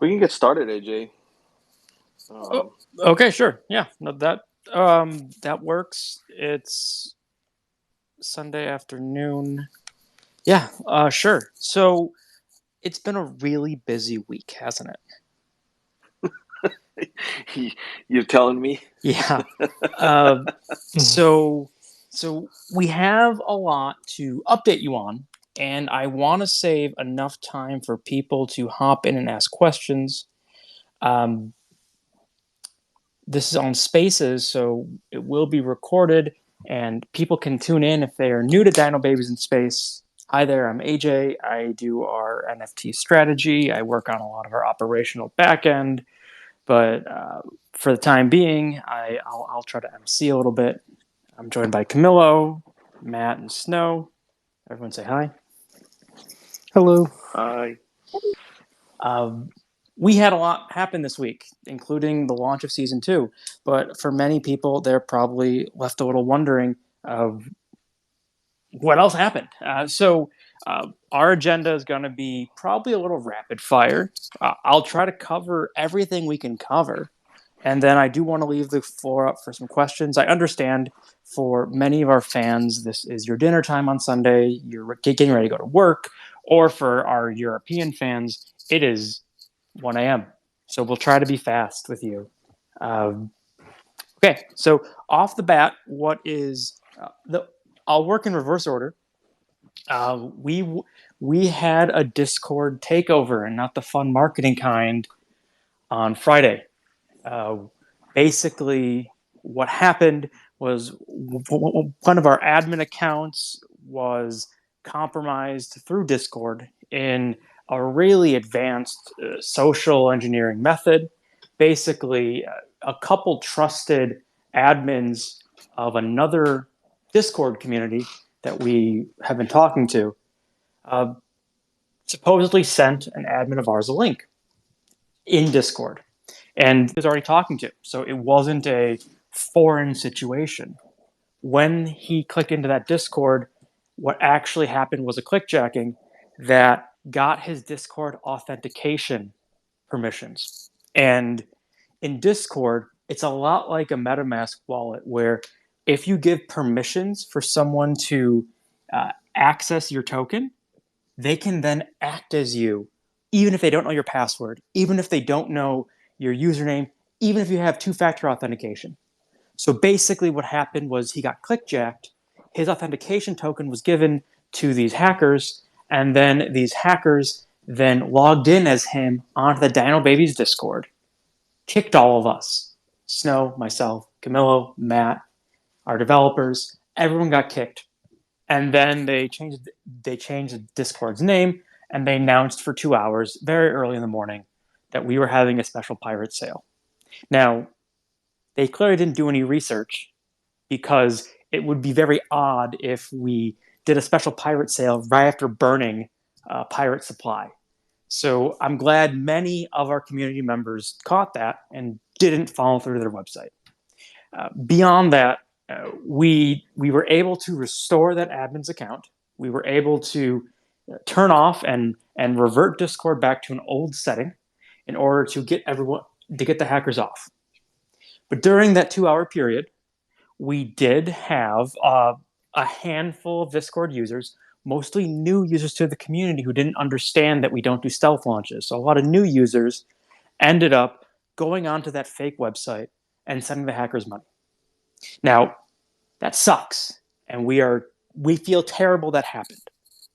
We can get started, AJ. Oh, Um, okay, sure. Yeah, no, that works. It's Sunday afternoon. Yeah, sure. So it's been a really busy week, hasn't it? you're telling me? Yeah. Uh, Mhm. so so we have a lot to update you on, and I want to save enough time for people to hop in and ask questions. Um, this is on Spaces, so it will be recorded, and people can tune in if they are new to Dino Babies in Space. Hi there, I'm AJ. I do our NFT strategy. I work on a lot of our operational backend, but for the time being, I'll try to MC a little bit. I'm joined by Camillo, Matt, and Snow. Everyone say hi. Hello. I Um, we had a lot happen this week, including the launch of season two. But for many people, they're probably left a little wondering of what else happened. Our agenda is going to be probably a little rapid fire. I'll try to cover everything we can cover. And then I do want to leave the floor up for some questions. I understand for many of our fans, this is your dinner time on Sunday. You're getting ready to go to work. Or for our European fans, it is 1 a.m. So we'll try to be fast with you. Um, okay, so off the bat, what is the? I'll work in reverse order. Uh, we we had a Discord takeover, and not the fun marketing kind, on Friday. Uh, Basically, what happened was one of our admin accounts was compromised through Discord in a really advanced social engineering method. Basically, a couple trusted admins of another Discord community that we have been talking to uh, supposedly sent an admin of ours a link in Discord and he was already talking to. So it wasn't a foreign situation. When he clicked into that Discord, what actually happened was a clickjacking that got his Discord authentication permissions. And in Discord, it's a lot like a MetaMask wallet where if you give permissions for someone to access your token, they can then act as you, even if they don't know your password, even if they don't know your username, even if you have two-factor authentication. So basically, what happened was he got clickjacked. His authentication token was given to these hackers, and then these hackers then logged in as him onto the Dino Babies Discord, kicked all of us. Snow, myself, Camillo, Matt, our developers, everyone got kicked. And then they changed Discord's name, and they announced for 2 hours, very early in the morning, that we were having a special pirate sale. Now, they clearly didn't do any research because it would be very odd if we did a special pirate sale right after burning pirate supply. So I'm glad many of our community members caught that and didn't follow through to their website. Beyond that, we were able to restore that admin's account. We were able to turn off and revert Discord back to an old setting in order to get the hackers off. But during that 2 hour period, we did have a handful of Discord users, mostly new users to the community who didn't understand that we don't do stealth launches. So a lot of new users ended up going onto that fake website and sending the hackers money. Now, that sucks, and we feel terrible that happened.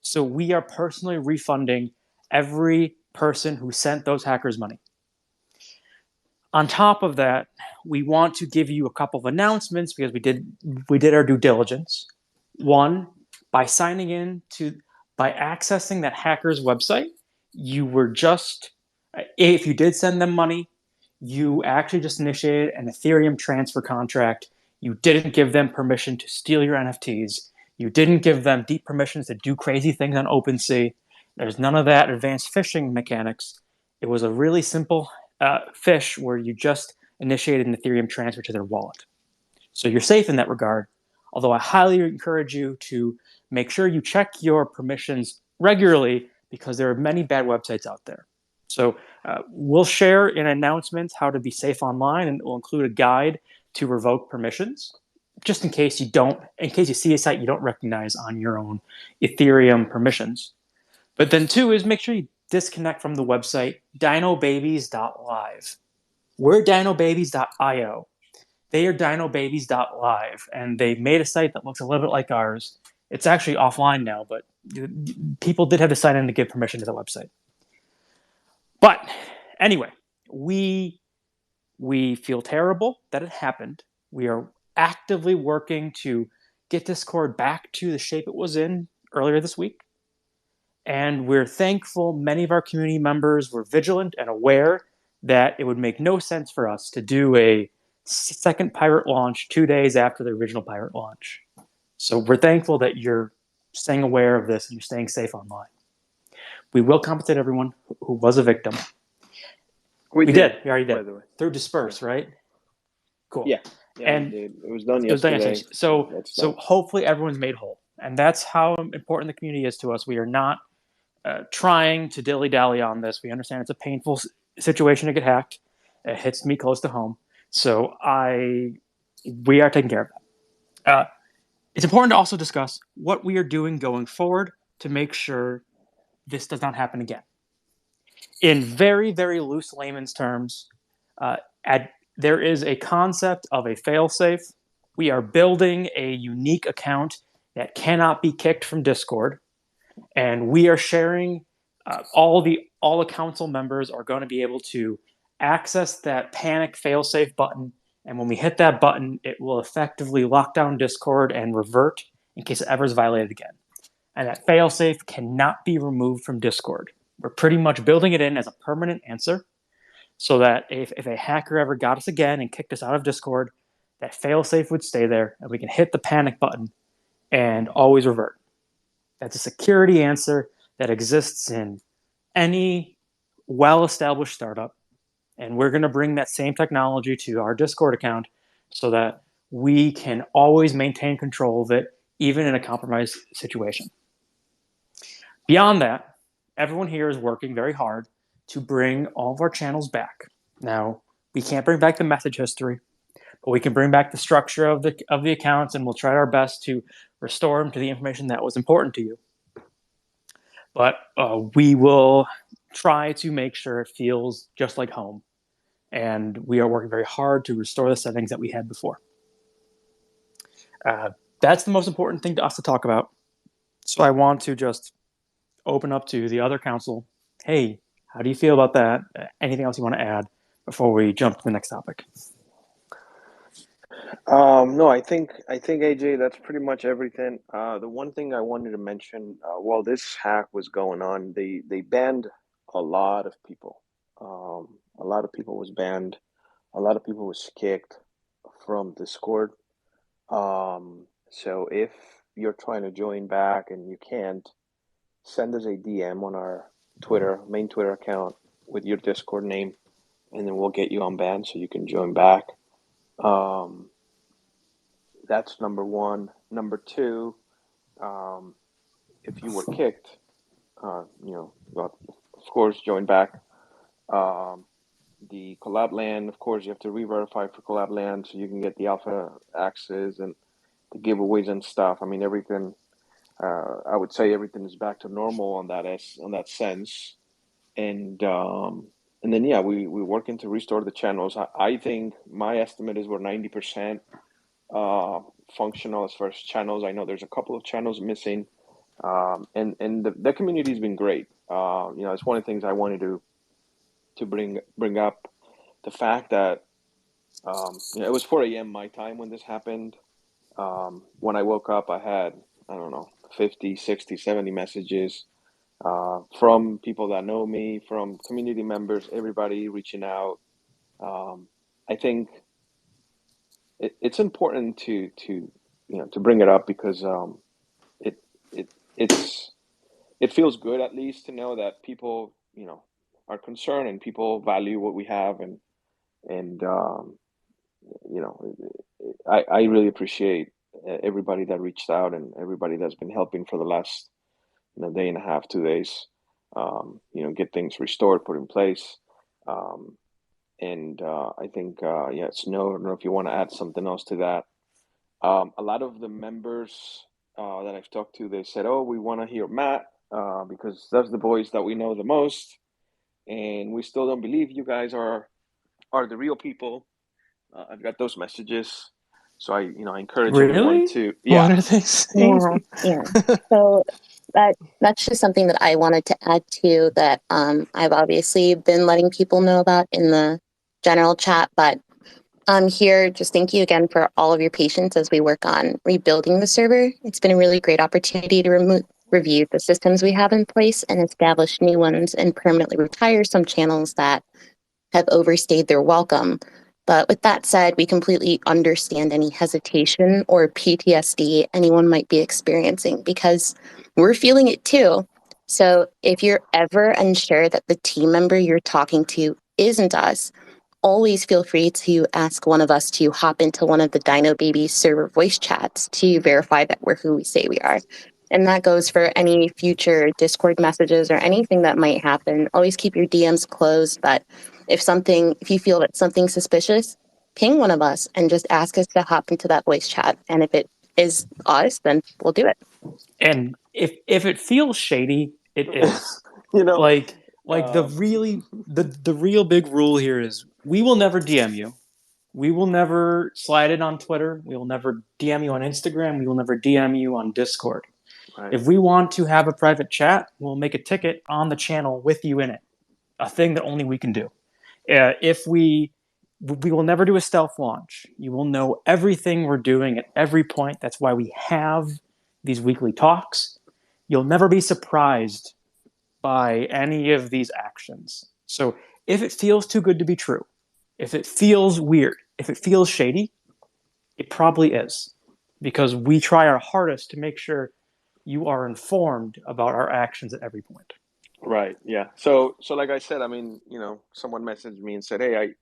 So we are personally refunding every person who sent those hackers money. On top of that, we want to give you a couple of announcements because we did our due diligence. One, by signing in to by accessing that hacker's website, you were just if you did send them money, you actually just initiated an Ethereum transfer contract. You didn't give them permission to steal your NFTs. You didn't give them deep permissions to do crazy things on OpenSea. There's none of that advanced phishing mechanics. It was a really simple fish where you just initiated an Ethereum transfer to their wallet. So you're safe in that regard. Although I highly encourage you to make sure you check your permissions regularly because there are many bad websites out there. So we'll share in announcements how to be safe online, and we'll include a guide to revoke permissions, just in case you see a site you don't recognize on your own Ethereum permissions. But then two is make sure you disconnect from the website dinobabies.live. We're dinobabies.io. They are dinobabies.live, and they made a site that looks a little bit like ours. It's actually offline now, but people did have to sign in to give permission to the website. But anyway, we feel terrible that it happened. We are actively working to get Discord back to the shape it was in earlier this week. And we're thankful many of our community members were vigilant and aware that it would make no sense for us to do a second pirate launch 2 days after the original pirate launch. So we're thankful that you're staying aware of this and you're staying safe online. We will compensate everyone who was a victim. We did. We already did. By the way. Through Disperse, right? Cool. Yeah, And it was done it was done yesterday. yesterday. So hopefully everyone's made whole. And that's how important the community is to us. We are not trying to dilly-dally on this. We understand it's a painful situation to get hacked. It hits me close to home. So we are taking care of that. It's important to also discuss what we are doing going forward to make sure this does not happen again. In very, very loose layman's terms, there is a concept of a failsafe. We are building a unique account that cannot be kicked from Discord, and we are sharing all the council members are going to be able to access that panic failsafe button. And when we hit that button, it will effectively lock down Discord and revert in case it ever is violated again. And that failsafe cannot be removed from Discord. We're pretty much building it in as a permanent answer so that if a hacker ever got us again and kicked us out of Discord, that failsafe would stay there and we can hit the panic button and always revert. That's a security answer that exists in any well-established startup. And we're going to bring that same technology to our Discord account so that we can always maintain control of it, even in a compromised situation. Beyond that, everyone here is working very hard to bring all of our channels back. Now, we can't bring back the message history, but we can bring back the structure of the accounts, and we'll try our best to restore them to the information that was important to you. But we will try to make sure it feels just like home. And we are working very hard to restore the settings that we had before. That's the most important thing to us to talk about. So I want to just open up to the other council. Hey, how do you feel about that? Anything else you want to add before we jump to the next topic? No, I think AJ, that's pretty much everything. The one thing I wanted to mention, while this hack was going on, they banned a lot of people. A lot of people was banned. A lot of people was kicked from Discord. So if you're trying to join back and you can't, send us a DM on our main Twitter account with your Discord name, and then we'll get you unbanned so you can join back. That's number one. Number two, if you were kicked, well, of course, join back. The collab land, of course, you have to re-verify for collab land so you can get the alpha access and the giveaways and stuff. I mean, everything. I would say everything is back to normal on that sense, and then yeah, we're working to restore the channels. I think my estimate is we're 90% functional as far as channels. I know there's a couple of channels missing, and the community has been great. It's one of the things I wanted to bring up, the fact that it was 4 a.m. my time when this happened. When I woke up, I had, I don't know, 50, 60, 70 messages from people that know me, from community members, everybody reaching out. I think it's important to bring it up because it it it's it feels good at least to know that people are concerned and people value what we have, and you know I really appreciate everybody that reached out and everybody that's been helping for the last day and a half, 2 days. get things restored, put in place. Um, and I think, yeah, Snow, I don't know if you want to add something else to that. A lot of the members that I've talked to, they said, "Oh, we want to hear Matt because that's the voice that we know the most, and we still don't believe you guys are the real people." I've got those messages, so I encourage everyone Really? to, What yeah, are they saying? Yeah, yeah. So that's just something that I wanted to add to that I've obviously been letting people know about in the general chat, but here, just thank you again for all of your patience as we work on rebuilding the server. It's been a really great opportunity to review the systems we have in place and establish new ones and permanently retire some channels that have overstayed their welcome. But with that said, we completely understand any hesitation or PTSD anyone might be experiencing because we're feeling it too. So if you're ever unsure that the team member you're talking to isn't us, always feel free to ask one of us to hop into one of the Dino Babies server voice chats to verify that we're who we say we are. And that goes for any future Discord messages or anything that might happen. Always keep your DMs closed, but if you feel that something's suspicious, ping one of us and just ask us to hop into that voice chat. And if it is us, then we'll do it. And if it feels shady, it is. you know, Like the real big rule here is we will never DM you. We will never slide it on Twitter. We will never DM you on Instagram. We will never DM you on Discord. right, If we want to have a private chat, we'll make a ticket on the channel with you in it. A thing that only we can do. If we will never do a stealth launch. You will know everything we're doing at every point. That's why we have these weekly talks. You'll never be surprised by any of these actions. So if it feels too good to be true, if it feels weird, if it feels shady, it probably is. Because we try our hardest to make sure you are informed about our actions at every point. right, yeah. So like I said, I mean, someone messaged me and said, "Hey,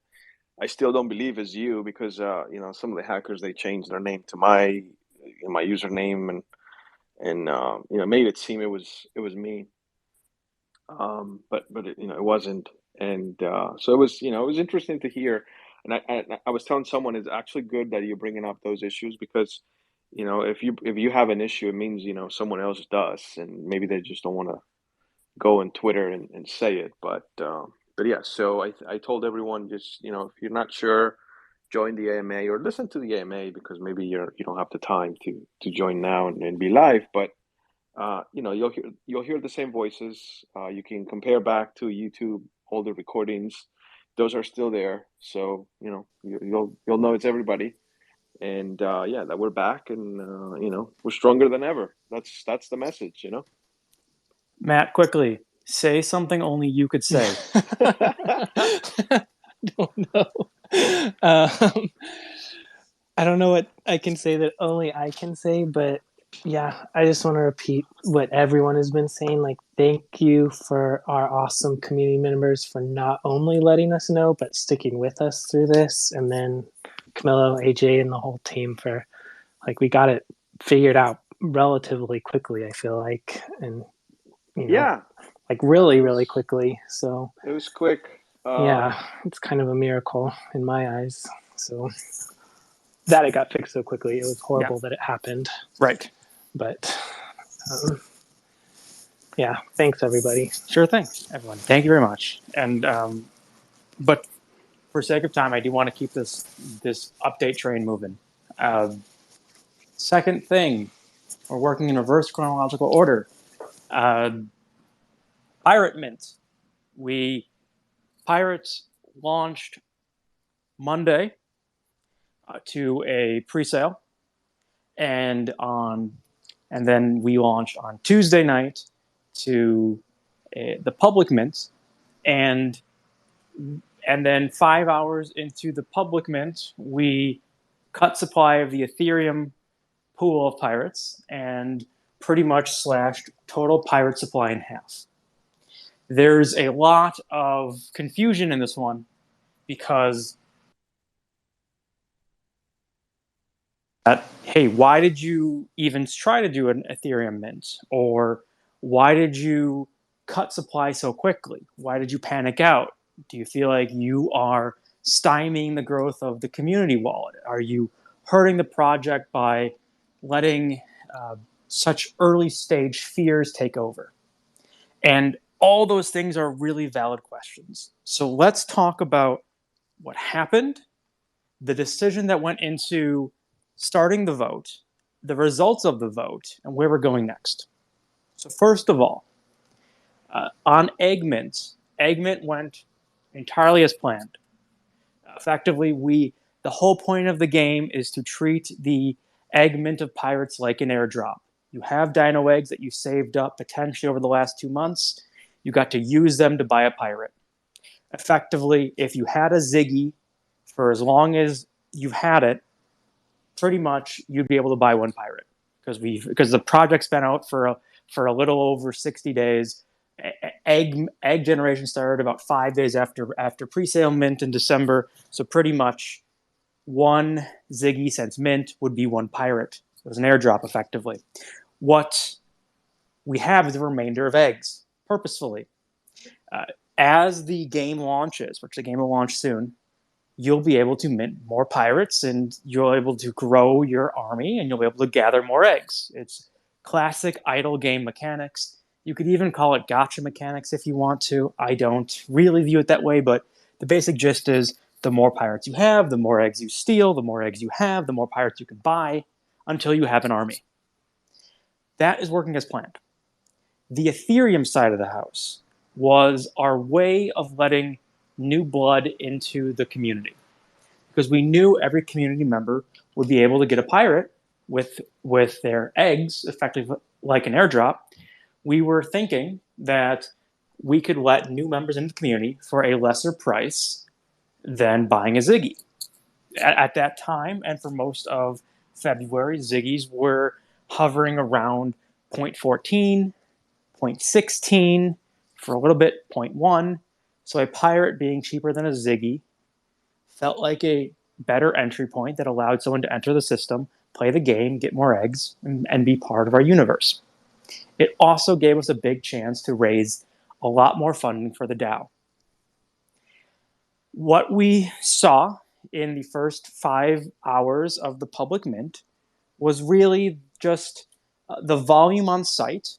I still don't believe it's you because some of the hackers they changed their name to my username and made it seem it was me, but it wasn't, and so it was interesting to hear, and I was telling someone it's actually good that you're bringing up those issues because if you have an issue it means someone else does and maybe they just don't want to go on Twitter and say it, but yeah. So I told everyone just if you're not sure, join the AMA or listen to the AMA because maybe you don't have the time to join now and be live, but you'll hear the same voices. You can compare back to YouTube older recordings; those are still there. So you'll know it's everybody, and yeah, that we're back and we're stronger than ever. That's the message. Matt, quickly, say something only you could say. Don't know. Um, I don't know what I can say that only I can say, but yeah, I just want to repeat what everyone has been saying. Like, thank you for our awesome community members for not only letting us know, but sticking with us through this. And then Camilo, AJ, and the whole team for we got it figured out relatively quickly, I feel like. And, Yeah, really, it really was quickly. So, it was quick. yeah, it's kind of a miracle in my eyes. So that it got fixed so quickly. It was horrible that it happened. Right. But yeah, thanks everybody. Sure thing, everyone. Thank you very much. And but for sake of time, I do want to keep this update train moving. Second thing, we're working in reverse chronological order. Pirate Mint. Pirates launched Monday to a pre-sale, and then we launched on Tuesday night to the public mint, and then 5 hours into the public mint, we cut supply of the Ethereum pool of pirates and pretty much slashed total pirate supply in half. There's a lot of confusion in this one because hey, why did you even try to do an Ethereum mint? Or why did you cut supply so quickly? Why did you panic out? Do you feel like you are stymieing the growth of the community wallet? Are you hurting the project by letting such early stage fears take over? And all those things are really valid questions. So let's talk about what happened, the decision that went into starting the vote, the results of the vote, and where we're going next. So first of all, on Egg Mint went entirely as planned. Effectively, the whole point of the game is to treat the Egg Mint of Pirates like an airdrop. You have dino eggs that you saved up potentially over the last 2 months. You got to use them to buy a pirate. Effectively, if you had a Ziggy for as long as you've had it, pretty much you'd be able to buy one pirate because the project's been out for a little over 60 days. Egg generation started about 5 days after pre-sale mint in December. So pretty much one Ziggy since mint would be one pirate. It was an airdrop effectively. What we have is the remainder of eggs, purposefully. As the game launches, which the game will launch soon, you'll be able to mint more pirates and you'll be able to grow your army and you'll be able to gather more eggs. It's classic idle game mechanics. You could even call it gotcha mechanics if you want to. I don't really view it that way, but the basic gist is the more pirates you have, the more eggs you steal, the more eggs you have, the more pirates you can buy until you have an army. That is working as planned. The Ethereum side of the house was our way of letting new blood into the community, because we knew every community member would be able to get a pirate with their eggs, effectively like an airdrop. We were thinking that we could let new members into the community for a lesser price than buying a Ziggy. At that time, and for most of February, Ziggies were hovering around 0.14, 0.16, for a little bit 0.1. So a pirate being cheaper than a Ziggy felt like a better entry point that allowed someone to enter the system, play the game, get more eggs, and be part of our universe. It also gave us a big chance to raise a lot more funding for the DAO. What we saw in the first 5 hours of the public mint was really just the volume on site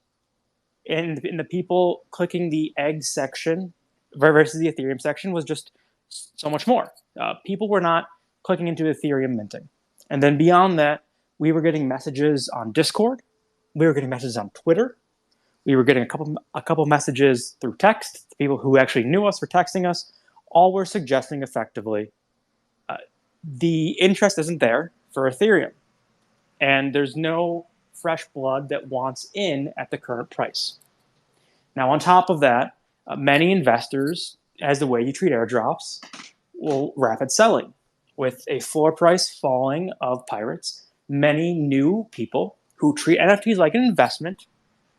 and in the people clicking the egg section versus the Ethereum section was just so much more. People were not clicking into Ethereum minting. And then beyond that, we were getting messages on Discord. We were getting messages on Twitter. We were getting a couple messages through text. People who actually knew us were texting us. All were suggesting effectively the interest isn't there for Ethereum. And there's no fresh blood that wants in at the current price. Now, on top of that, many investors, as the way you treat airdrops, will rapid selling. With a floor price falling of pirates, many new people who treat NFTs like an investment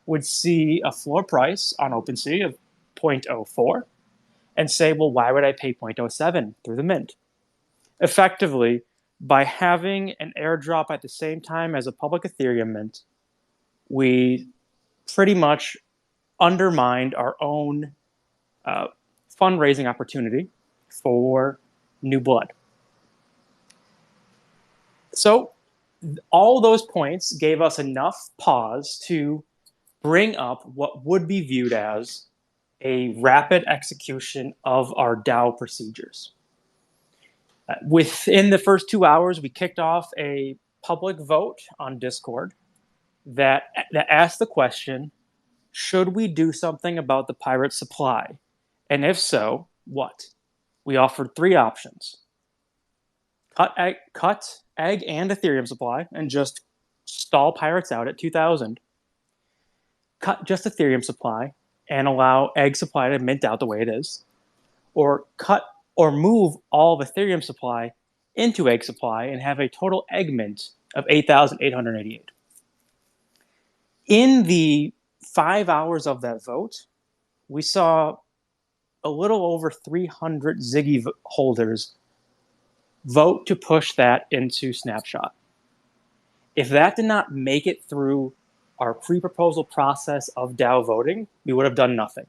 would see a floor price on OpenSea of 0.04 and say, well, why would I pay 0.07 through the mint? Effectively, by having an airdrop at the same time as a public Ethereum mint, we pretty much undermined our own fundraising opportunity for new blood. So all those points gave us enough pause to bring up what would be viewed as a rapid execution of our DAO procedures. Within the first 2 hours, we kicked off a public vote on Discord that asked the question, should we do something about the pirate supply? And if so, what? We offered 3 options. Cut egg and Ethereum supply and just stall pirates out at 2,000. Cut just Ethereum supply and allow egg supply to mint out the way it is. Or cut or move all of Ethereum supply into egg supply and have a total egg mint of 8,888. In the 5 hours of that vote, we saw a little over 300 Ziggy holders vote to push that into Snapshot. If that did not make it through our pre-proposal process of DAO voting, we would have done nothing.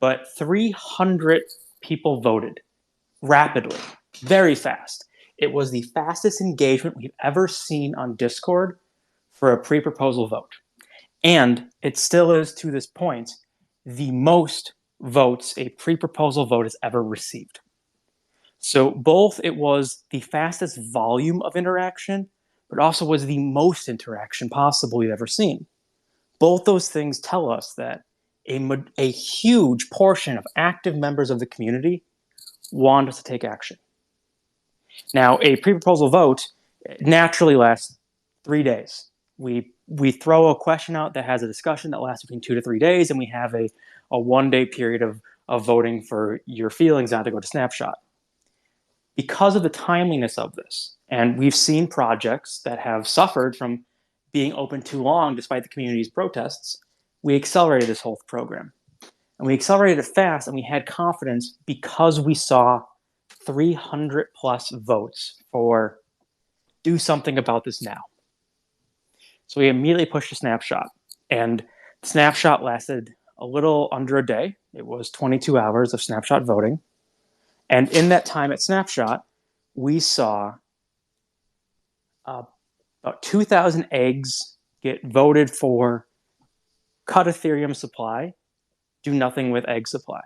But 300 people voted rapidly, very fast. It was the fastest engagement we've ever seen on Discord for a pre-proposal vote. And it still is, to this point, the most votes a pre-proposal vote has ever received. So both it was the fastest volume of interaction, but also was the most interaction possible we've ever seen. Both those things tell us that a huge portion of active members of the community want us to take action. Now, a pre-proposal vote naturally lasts 3 days. We throw a question out that has a discussion that lasts between 2 to 3 days, and we have a 1 day period of voting for your feelings on to go to Snapshot. Because of the timeliness of this, and we've seen projects that have suffered from being open too long despite the community's protests, we accelerated this whole program. And we accelerated it fast, and we had confidence because we saw 300 plus votes for do something about this now. So we immediately pushed a Snapshot, and the Snapshot lasted a little under a day. It was 22 hours of Snapshot voting. And in that time at Snapshot, we saw about 2,000 eggs get voted for cut Ethereum supply, do nothing with egg supply.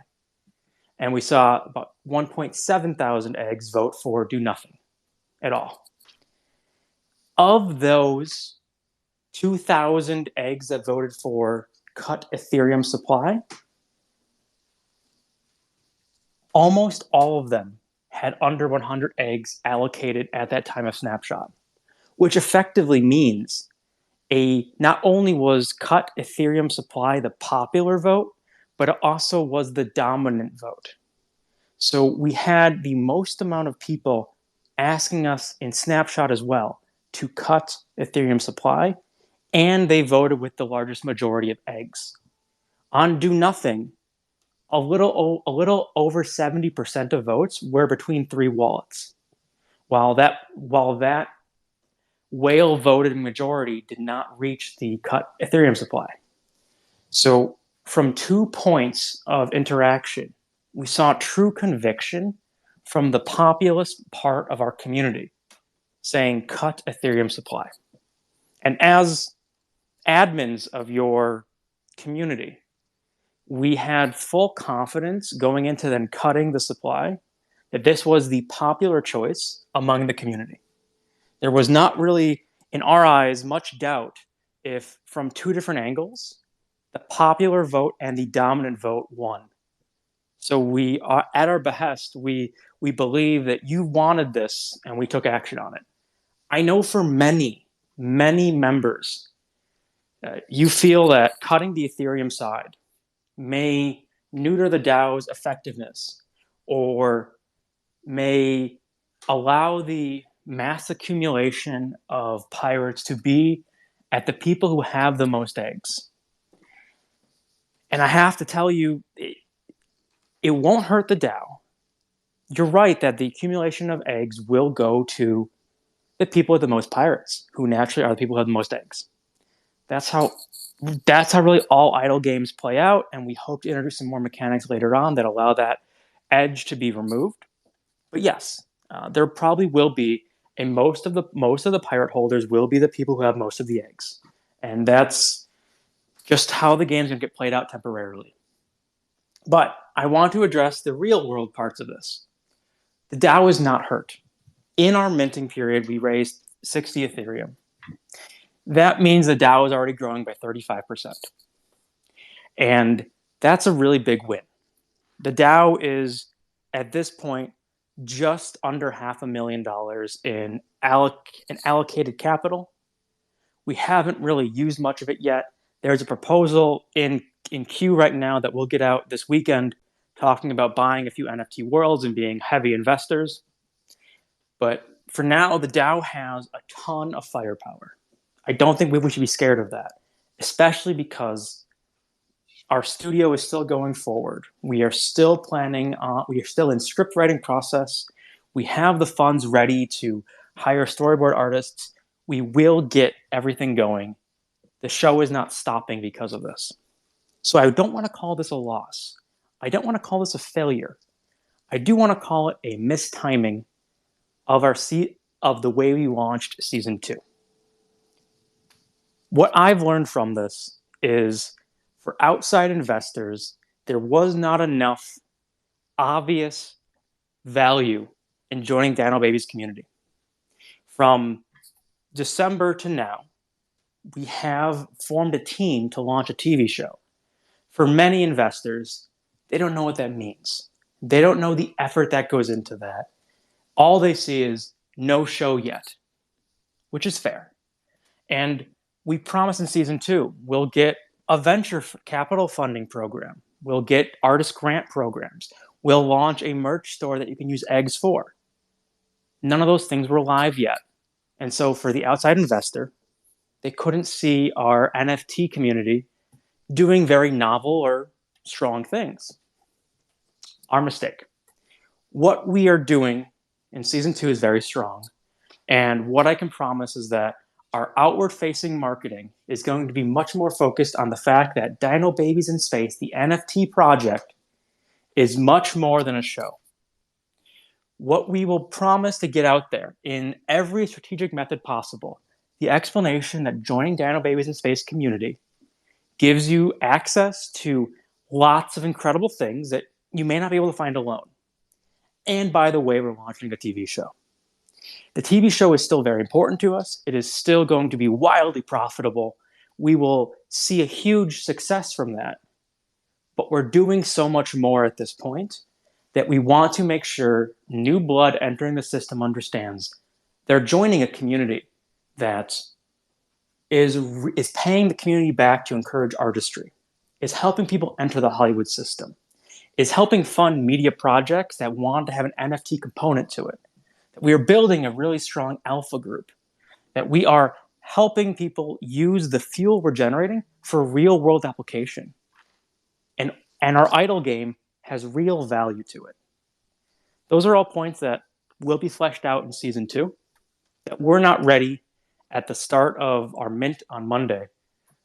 And we saw about 1.7 thousand eggs vote for do nothing at all. Of those 2,000 eggs that voted for cut Ethereum supply, almost all of them had under 100 eggs allocated at that time of Snapshot, which effectively means not only was cut Ethereum supply the popular vote, but it also was the dominant vote. So we had the most amount of people asking us in Snapshot as well to cut Ethereum supply, and they voted with the largest majority of eggs. On do nothing, a little over 70% of votes were between 3 wallets, while that whale voted majority did not reach the cut Ethereum supply. So from 2 points of interaction, we saw true conviction from the populist part of our community saying cut Ethereum supply. And as admins of your community, we had full confidence going into then cutting the supply that this was the popular choice among the community. There was not really, in our eyes, much doubt if from 2 different angles, the popular vote and the dominant vote won. So we are, at our behest, we believe that you wanted this and we took action on it. I know for many, many members, you feel that cutting the Ethereum side may neuter the DAO's effectiveness or may allow the mass accumulation of pirates to be at the people who have the most eggs. And I have to tell you, it won't hurt the DAO. You're right that the accumulation of eggs will go to the people with the most pirates, who naturally are the people who have the most eggs. That's how really all idle games play out, and we hope to introduce some more mechanics later on that allow that edge to be removed. But yes, there probably will be, and most of the pirate holders will be the people who have most of the eggs, and that's just how the game's gonna get played out temporarily. But I want to address the real world parts of this. The DAO is not hurt. In our minting period, we raised 60 Ethereum. That means the DAO is already growing by 35%. And that's a really big win. The DAO is, at this point, just under $500,000 in allocated capital. We haven't really used much of it yet. There's a proposal in queue right now that will get out this weekend talking about buying a few NFT worlds and being heavy investors. But for now, the DAO has a ton of firepower. I don't think we should be scared of that, especially because our studio is still going forward. We are still we are still in script writing process. We have the funds ready to hire storyboard artists. We will get everything going The show is not stopping because of this. So I don't want to call this a loss. I don't want to call this a failure. I do want to call it a mistiming of of the way we launched season 2. What I've learned from this is, for outside investors, there was not enough obvious value in joining Dino Babies community. From December to now, we have formed a team to launch a TV show. For many investors, they don't know what that means. They don't know the effort that goes into that. All they see is no show yet, which is fair. And we promise in season 2, we'll get a venture capital funding program. We'll get artist grant programs. We'll launch a merch store that you can use eggs for. None of those things were live yet. And so for the outside investor, they couldn't see our NFT community doing very novel or strong things. Our mistake. What we are doing in season 2 is very strong. And what I can promise is that our outward-facing marketing is going to be much more focused on the fact that Dino Babies in Space, the NFT project, is much more than a show. What we will promise to get out there in every strategic method possible, the explanation that joining Dino Babies in Space community gives you access to lots of incredible things that you may not be able to find alone. And by the way, we're launching a TV show. The TV show is still very important to us. It is still going to be wildly profitable. We will see a huge success from that. But we're doing so much more at this point that we want to make sure new blood entering the system understands they're joining a community that is paying the community back to encourage artistry, is helping people enter the Hollywood system, is helping fund media projects that want to have an NFT component to it. We are building a really strong alpha group, that we are helping people use the fuel we're generating for real world application. And our idle game has real value to it. Those are all points that will be fleshed out in season 2, that we're not ready at the start of our mint on Monday.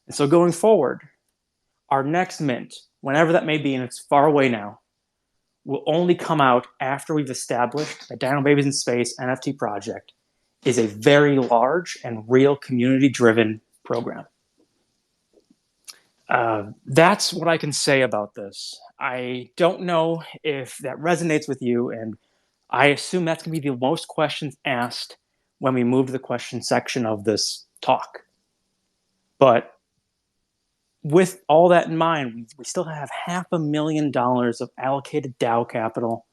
And so going forward, our next mint, whenever that may be, and it's far away now, will only come out after we've established that Dino Babies in Space NFT project is a very large and real community-driven program. That's what I can say about this. I don't know if that resonates with you, and I assume that's going to be the most questions asked when we move to the question section of this talk. But with all that in mind, we still have $500,000 of allocated DAO capital.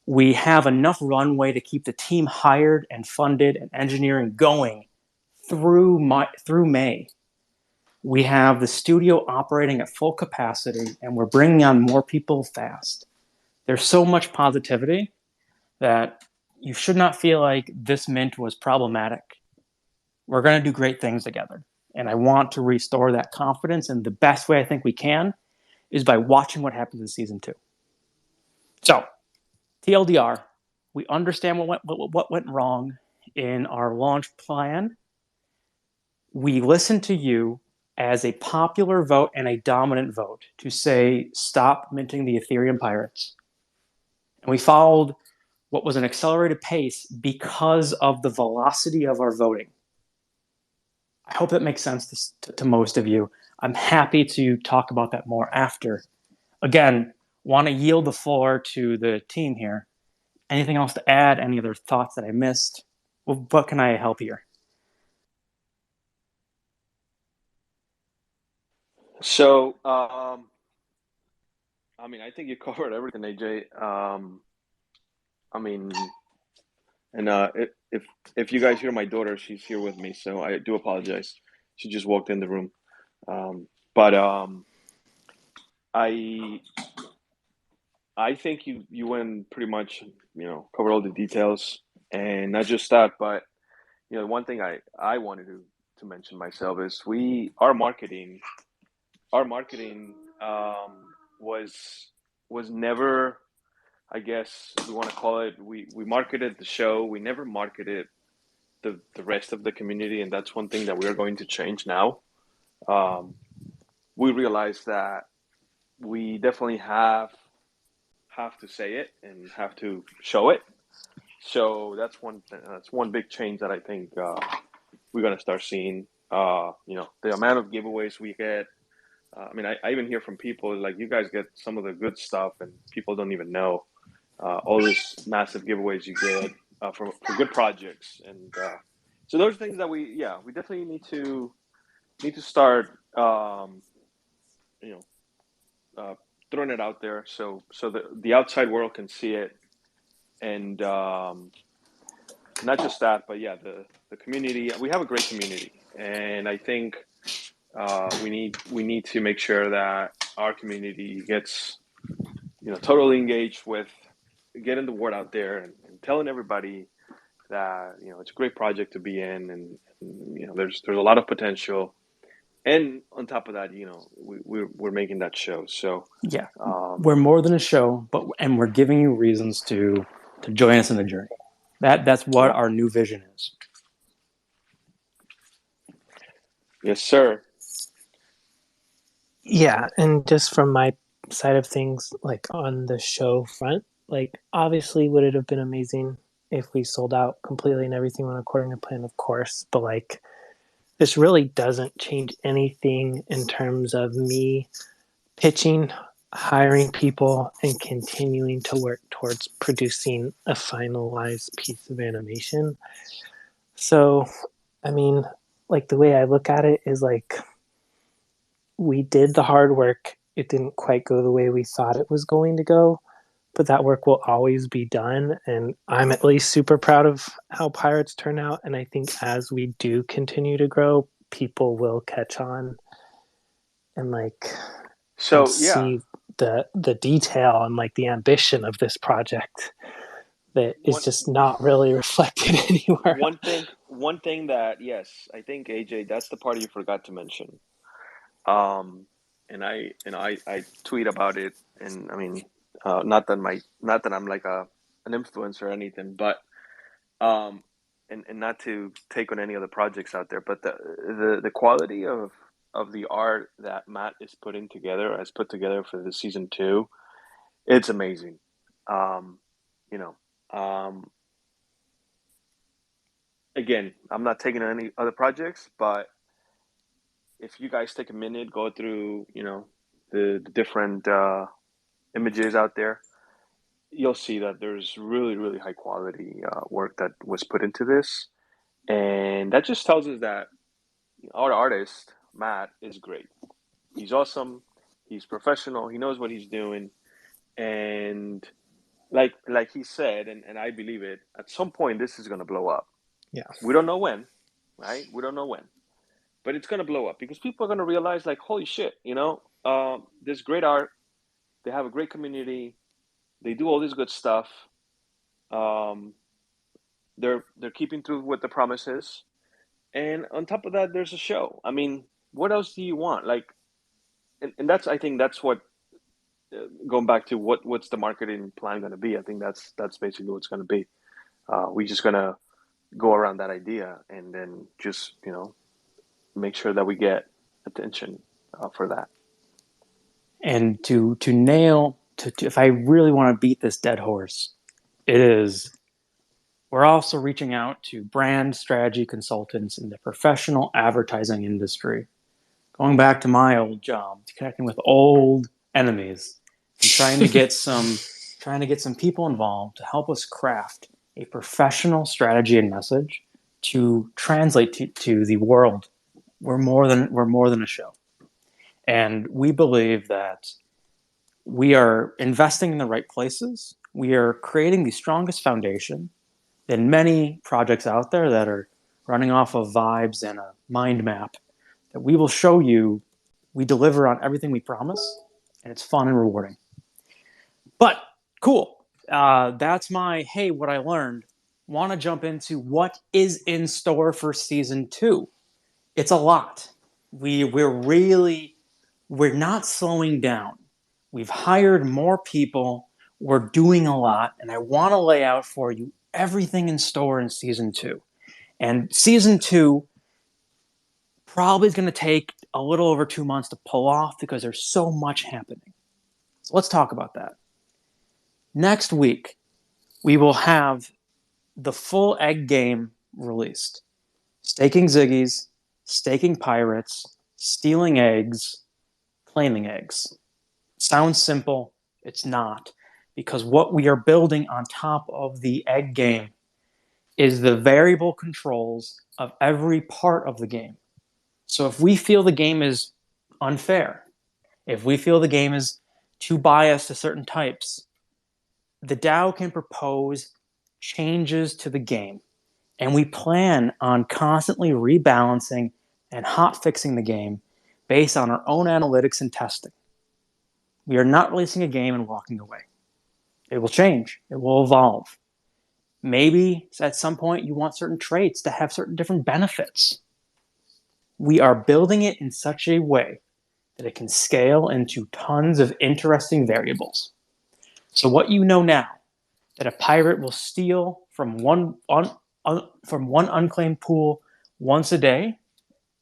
We have enough runway to keep the team hired and funded and engineering going through May. We have the studio operating at full capacity, and we're bringing on more people fast. There's so much positivity that you should not feel like this mint was problematic. We're going to do great things together. And I want to restore that confidence, and the best way I think we can is by watching what happens in season 2. So, TLDR, we understand what went wrong in our launch plan. We listened to you as a popular vote and a dominant vote to say, stop minting the Ethereum pirates. And we followed what was an accelerated pace because of the velocity of our voting. I hope that makes sense to most of you. I'm happy to talk about that more after. Again, want to yield the floor to the team here. Anything else to add? Any other thoughts that I missed? Well, what can I help here? So, I think you covered everything, AJ. And if you guys hear my daughter, she's here with me, so I do apologize. She just walked in the room. But I think you went pretty much, covered all the details, and not just that, but one thing I wanted to mention myself is our marketing was never, I guess we want to call it, we marketed the show. We never marketed the rest of the community, and that's one thing that we are going to change now. um, we realized that we definitely have to say it and have to show it. So that's one big change that I think we're gonna start seeing. The amount of giveaways we get. I mean, I even hear from people like, you guys get some of the good stuff, and people don't even know all these massive giveaways you get for good projects. And so those are things that we definitely need to start, you know, throwing it out there so the outside world can see it. And not just that, but yeah, the community. We have a great community, and I think we need to make sure that our community gets totally engaged with getting the word out there, and telling everybody that it's a great project to be in, and there's a lot of potential. And on top of that, we're making that show. So Yeah, we're more than a show, and we're giving you reasons to join us in the journey. That's what yeah. our new vision is. Yes, sir. Yeah, and just from my side of things, like on the show front, like obviously would it have been amazing if we sold out completely and everything went according to plan, of course, but like this really doesn't change anything in terms of me pitching, hiring people, and continuing to work towards producing a finalized piece of animation. So, I mean, like the way I look at it is like we did the hard work. It didn't quite go the way we thought it was going to go, but that work will always be done. And I'm at least super proud of how Pirates turn out. And I think as we do continue to grow, people will catch on and and So yeah, see the detail and like the ambition of this project that is one just not really reflected anywhere. one thing that, yes, I think, AJ, that's the part you forgot to mention. Um, and I tweet about it, and I mean, not that I'm like an influencer or anything, but um, and not to take on any other projects out there, but the quality of the art that Matt has put together for the season two, it's amazing. Um, you know, um, Again, I'm not taking on any other projects, but if you guys take a minute, go through, the different images out there, you'll see that there's really, really high quality work that was put into this. And that just tells us that our artist, Matt, is great. He's awesome. He's professional. He knows what he's doing. And like he said, and I believe it, at some point this is gonna blow up. Yeah. We don't know when, right? We don't know when. But it's gonna blow up because people are gonna realize, like, holy shit, there's great art. They have a great community. They do all this good stuff. Um, they're keeping through with the promises, and on top of that, there's a show. I mean, what else do you want? Like, and that's, I think that's what, going back to what's the marketing plan going to be. I think that's basically what's going to be. We just gonna go around that idea, and then just make sure that we get attention for that. And to nail to if I really want to beat this dead horse, it is we're also reaching out to brand strategy consultants in the professional advertising industry. Going back to my old job, connecting with old enemies and trying to get some people involved to help us craft a professional strategy and message to translate to the world. We're more than a show. And we believe that we are investing in the right places. We are creating the strongest foundation than many projects out there that are running off of vibes and a mind map. That we will show you we deliver on everything we promise, and it's fun and rewarding. But cool. That's my hey, what I learned. Want to jump into what is in store for season two? It's a lot. We're not slowing down. We've hired more people. We're doing a lot, and I want to lay out for you everything in store in season two. And season two probably is going to take a little over 2 months to pull off because there's so much happening. So let's talk about that. Next week, we will have the full egg game released. Staking Ziggies, staking pirates, stealing eggs, claiming eggs. Sounds simple. It's not. Because what we are building on top of the egg game is the variable controls of every part of the game. So if we feel the game is unfair, if we feel the game is too biased to certain types, the DAO can propose changes to the game. And we plan on constantly rebalancing and hotfixing the game based on our own analytics and testing. We are not releasing a game and walking away. It will change. It will evolve. Maybe at some point you want certain traits to have certain different benefits. We are building it in such a way that it can scale into tons of interesting variables. So what you know now, that a pirate will steal from one unclaimed pool once a day,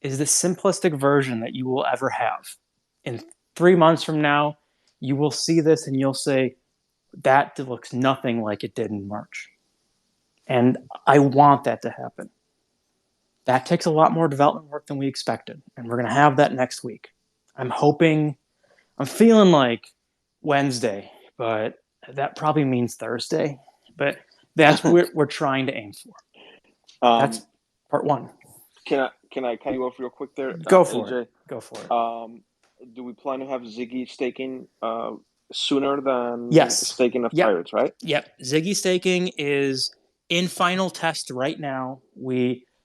is the simplistic version that you will ever have. In 3 months from now, you will see this and you'll say, that looks nothing like it did in March. And I want that to happen. That takes a lot more development work than we expected, and we're going to have that next week. I'm feeling like Wednesday, but that probably means Thursday. But that's what we're trying to aim for. That's part one. Can I cut you off real quick there? Go for AJ? it. Go for it. Do we plan to have Ziggy staking sooner than Yes. staking of pirates, right? Yep. Ziggy staking is in final test right now.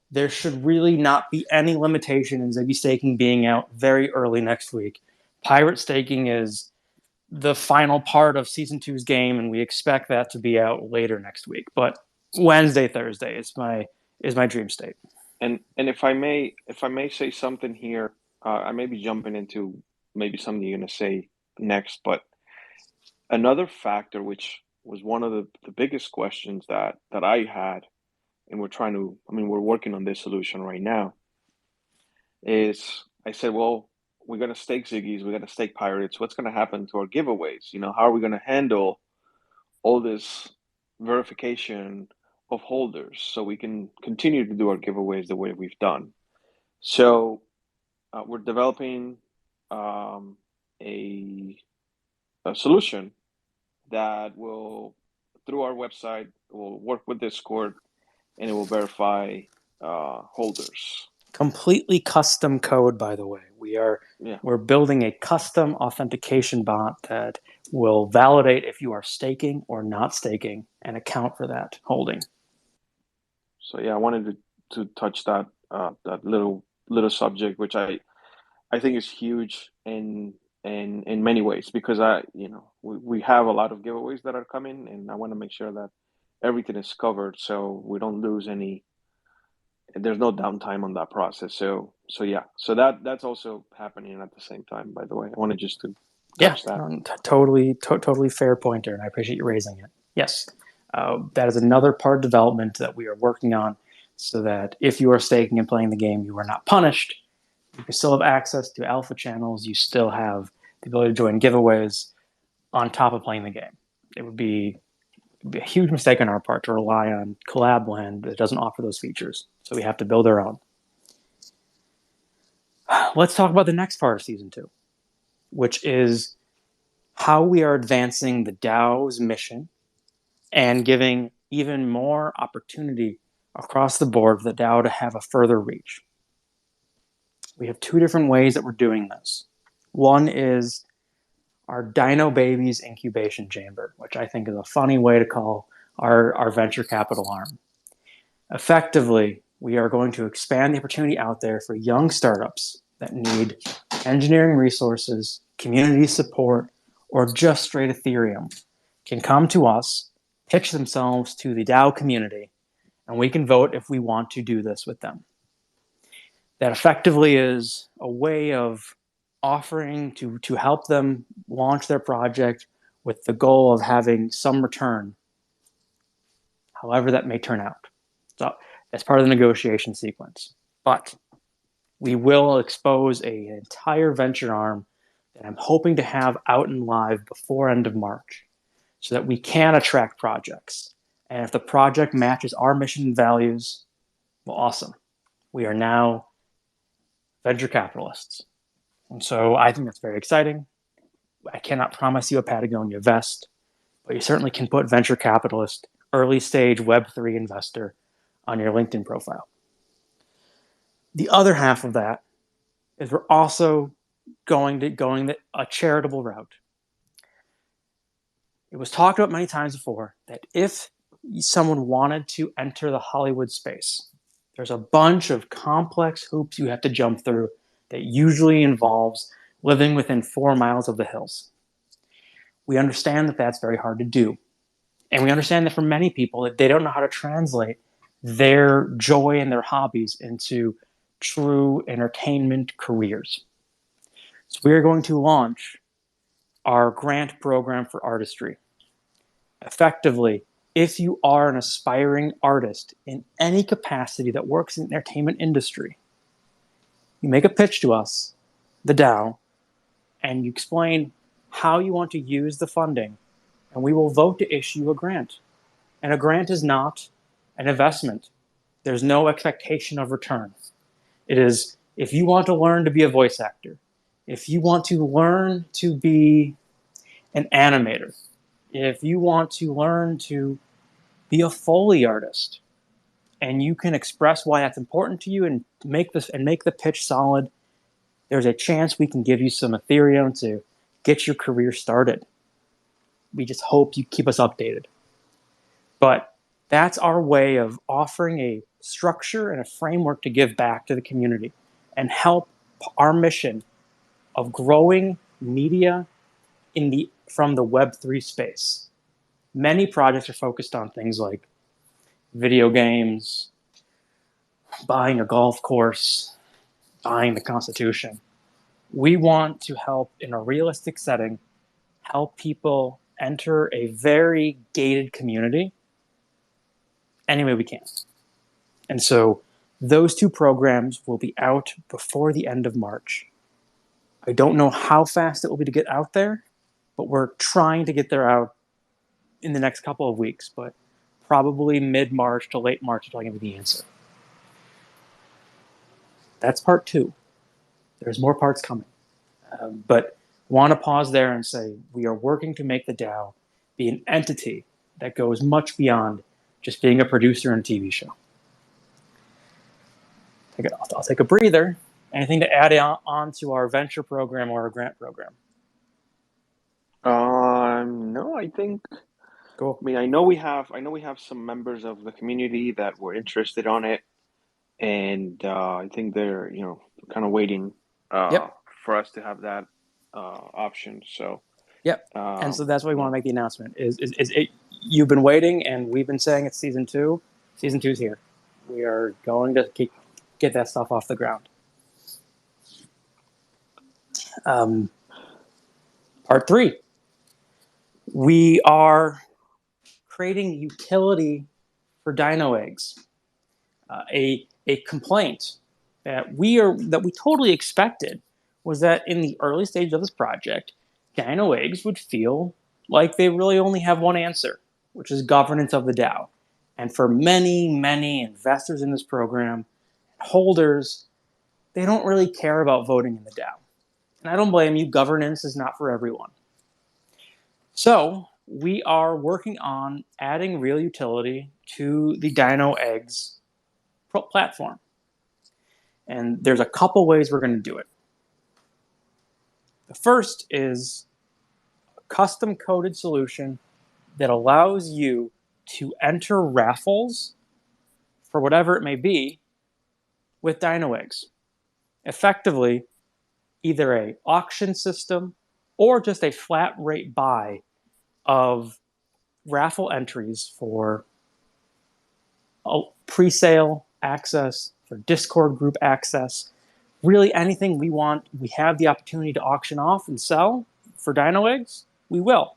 There should really not be any limitation in Ziggy staking being out very early next week. Pirate staking is the final part of Season 2's game, and we expect that to be out later next week. But Wednesday, Thursday is my dream state. And if I may say something here, I may be jumping into maybe something you're going to say next, but another factor, which was one of the biggest questions that I had, and we're working on this solution right now, is I said, well, we're going to stake Ziggies, we're going to stake pirates. What's going to happen to our giveaways? How are we going to handle all this verification of holders so we can continue to do our giveaways the way we've done? So we're developing a solution that will, through our website, will work with Discord, and it will verify holders. Completely custom code, by the way. We're building a custom authentication bot that will validate if you are staking or not staking and account for that holding. So I wanted to touch that little subject, which I think is huge in many ways, because we have a lot of giveaways that are coming, and I want to make sure that everything is covered so we don't lose any. There's no downtime on that process. So that's also happening at the same time. By the way, I wanted just to touch that. Totally fair pointer, and I appreciate you raising it. Yes, that is another part of development that we are working on, so that if you are staking and playing the game, you are not punished. You can still have access to alpha channels. You still have the ability to join giveaways on top of playing the game. It would be a huge mistake on our part to rely on collab land that doesn't offer those features. So we have to build our own. Let's talk about the next part of Season 2, which is how we are advancing the DAO's mission and giving even more opportunity across the board for the DAO to have a further reach. We have two different ways that we're doing this. One is our Dino Babies Incubation Chamber, which I think is a funny way to call our venture capital arm. Effectively, we are going to expand the opportunity out there for young startups that need engineering resources, community support, or just straight Ethereum, can come to us, pitch themselves to the DAO community, and we can vote if we want to do this with them. That effectively is a way of offering to help them launch their project with the goal of having some return, however that may turn out. So that's part of the negotiation sequence. But we will expose an entire venture arm that I'm hoping to have out and live before end of March so that we can attract projects. And if the project matches our mission and values, well, awesome. We are now venture capitalists. And so I think that's very exciting. I cannot promise you a Patagonia vest, but you certainly can put venture capitalist, early stage Web3 investor on your LinkedIn profile. The other half of that is we're also going a charitable route. It was talked about many times before that if someone wanted to enter the Hollywood space, there's a bunch of complex hoops you have to jump through that usually involves living within 4 miles of the hills. We understand that that's very hard to do. And we understand that for many people, that they don't know how to translate their joy and their hobbies into true entertainment careers. So we are going to launch our grant program for artistry. Effectively, if you are an aspiring artist in any capacity that works in the entertainment industry, you make a pitch to us, the DAO, and you explain how you want to use the funding, and we will vote to issue a grant. And a grant is not an investment. There's no expectation of return. It is, if you want to learn to be a voice actor, if you want to learn to be an animator, if you want to learn to be a Foley artist, and you can express why that's important to you and make the pitch solid, there's a chance we can give you some Ethereum to get your career started. We just hope you keep us updated. But that's our way of offering a structure and a framework to give back to the community and help our mission of growing media from the Web3 space. Many projects are focused on things like video games, buying a golf course, buying the Constitution. We want to help, in a realistic setting, help people enter a very gated community any way we can. And so those two programs will be out before the end of March. I don't know how fast it will be to get out there, but we're trying to get there out in the next couple of weeks, but probably mid-March to late March until I give you the answer. That's part 2. There's more parts coming. But want to pause there and say we are working to make the DAO be an entity that goes much beyond just being a producer in a TV show. I'll take a breather. Anything to add on to our venture program or our grant program? No, I think. Cool. I mean, I know we have some members of the community that were interested on it, and I think they're kind of waiting Yep. for us to have that option. So. Yep. And so that's why we want to make the announcement. You've been waiting, and we've been saying it's season 2. Season 2's here. We are going to get that stuff off the ground. Part 3. We are creating utility for dino eggs. A complaint that we totally expected was that in the early stage of this project, dino eggs would feel like they really only have one answer, which is governance of the DAO. And for many, many investors in this program, holders, they don't really care about voting in the DAO. And I don't blame you. Governance is not for everyone. So we are working on adding real utility to the Dino Eggs platform. And there's a couple ways we're going to do it. The first is a custom-coded solution that allows you to enter raffles for whatever it may be with Dino Eggs. Effectively, either an auction system or just a flat rate buy of raffle entries for pre-sale access, for Discord group access, really anything we want. We have the opportunity to auction off and sell for Dino Eggs, we will.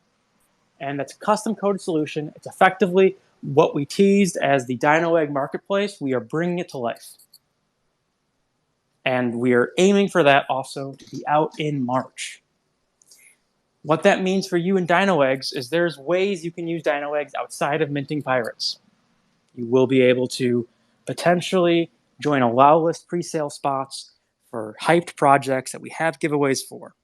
And that's a custom-coded solution. It's effectively what we teased as the Dino Egg Marketplace. We are bringing it to life. And we are aiming for that also to be out in March. What that means for you in Dino Eggs is there's ways you can use Dino Eggs outside of minting pirates. You will be able to potentially join allow list pre-sale spots for hyped projects that we have giveaways for.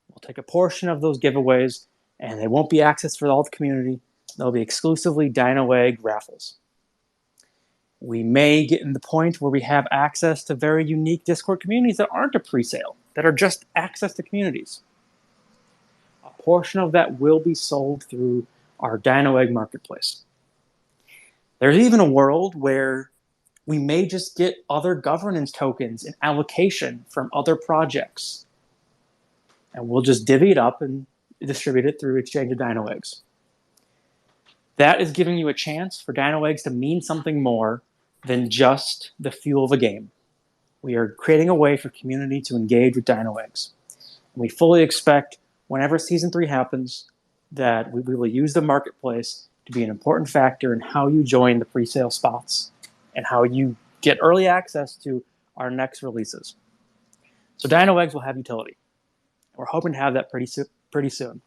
We'll take a portion of those giveaways, and they won't be accessed for all the community. They'll be exclusively Dino Egg raffles. We may get in the point where we have access to very unique Discord communities that aren't a pre-sale, that are just access to communities. A portion of that will be sold through our Dino Egg marketplace. There's even a world where we may just get other governance tokens and allocation from other projects. And we'll just divvy it up and distribute it through exchange of Dino Eggs. That is giving you a chance for Dino Eggs to mean something more than just the fuel of a game. We are creating a way for community to engage with Dino Eggs. And we fully expect whenever Season 3 happens that we will use the marketplace to be an important factor in how you join the pre-sale spots and how you get early access to our next releases. So Dino Eggs will have utility. We're hoping to have that pretty soon.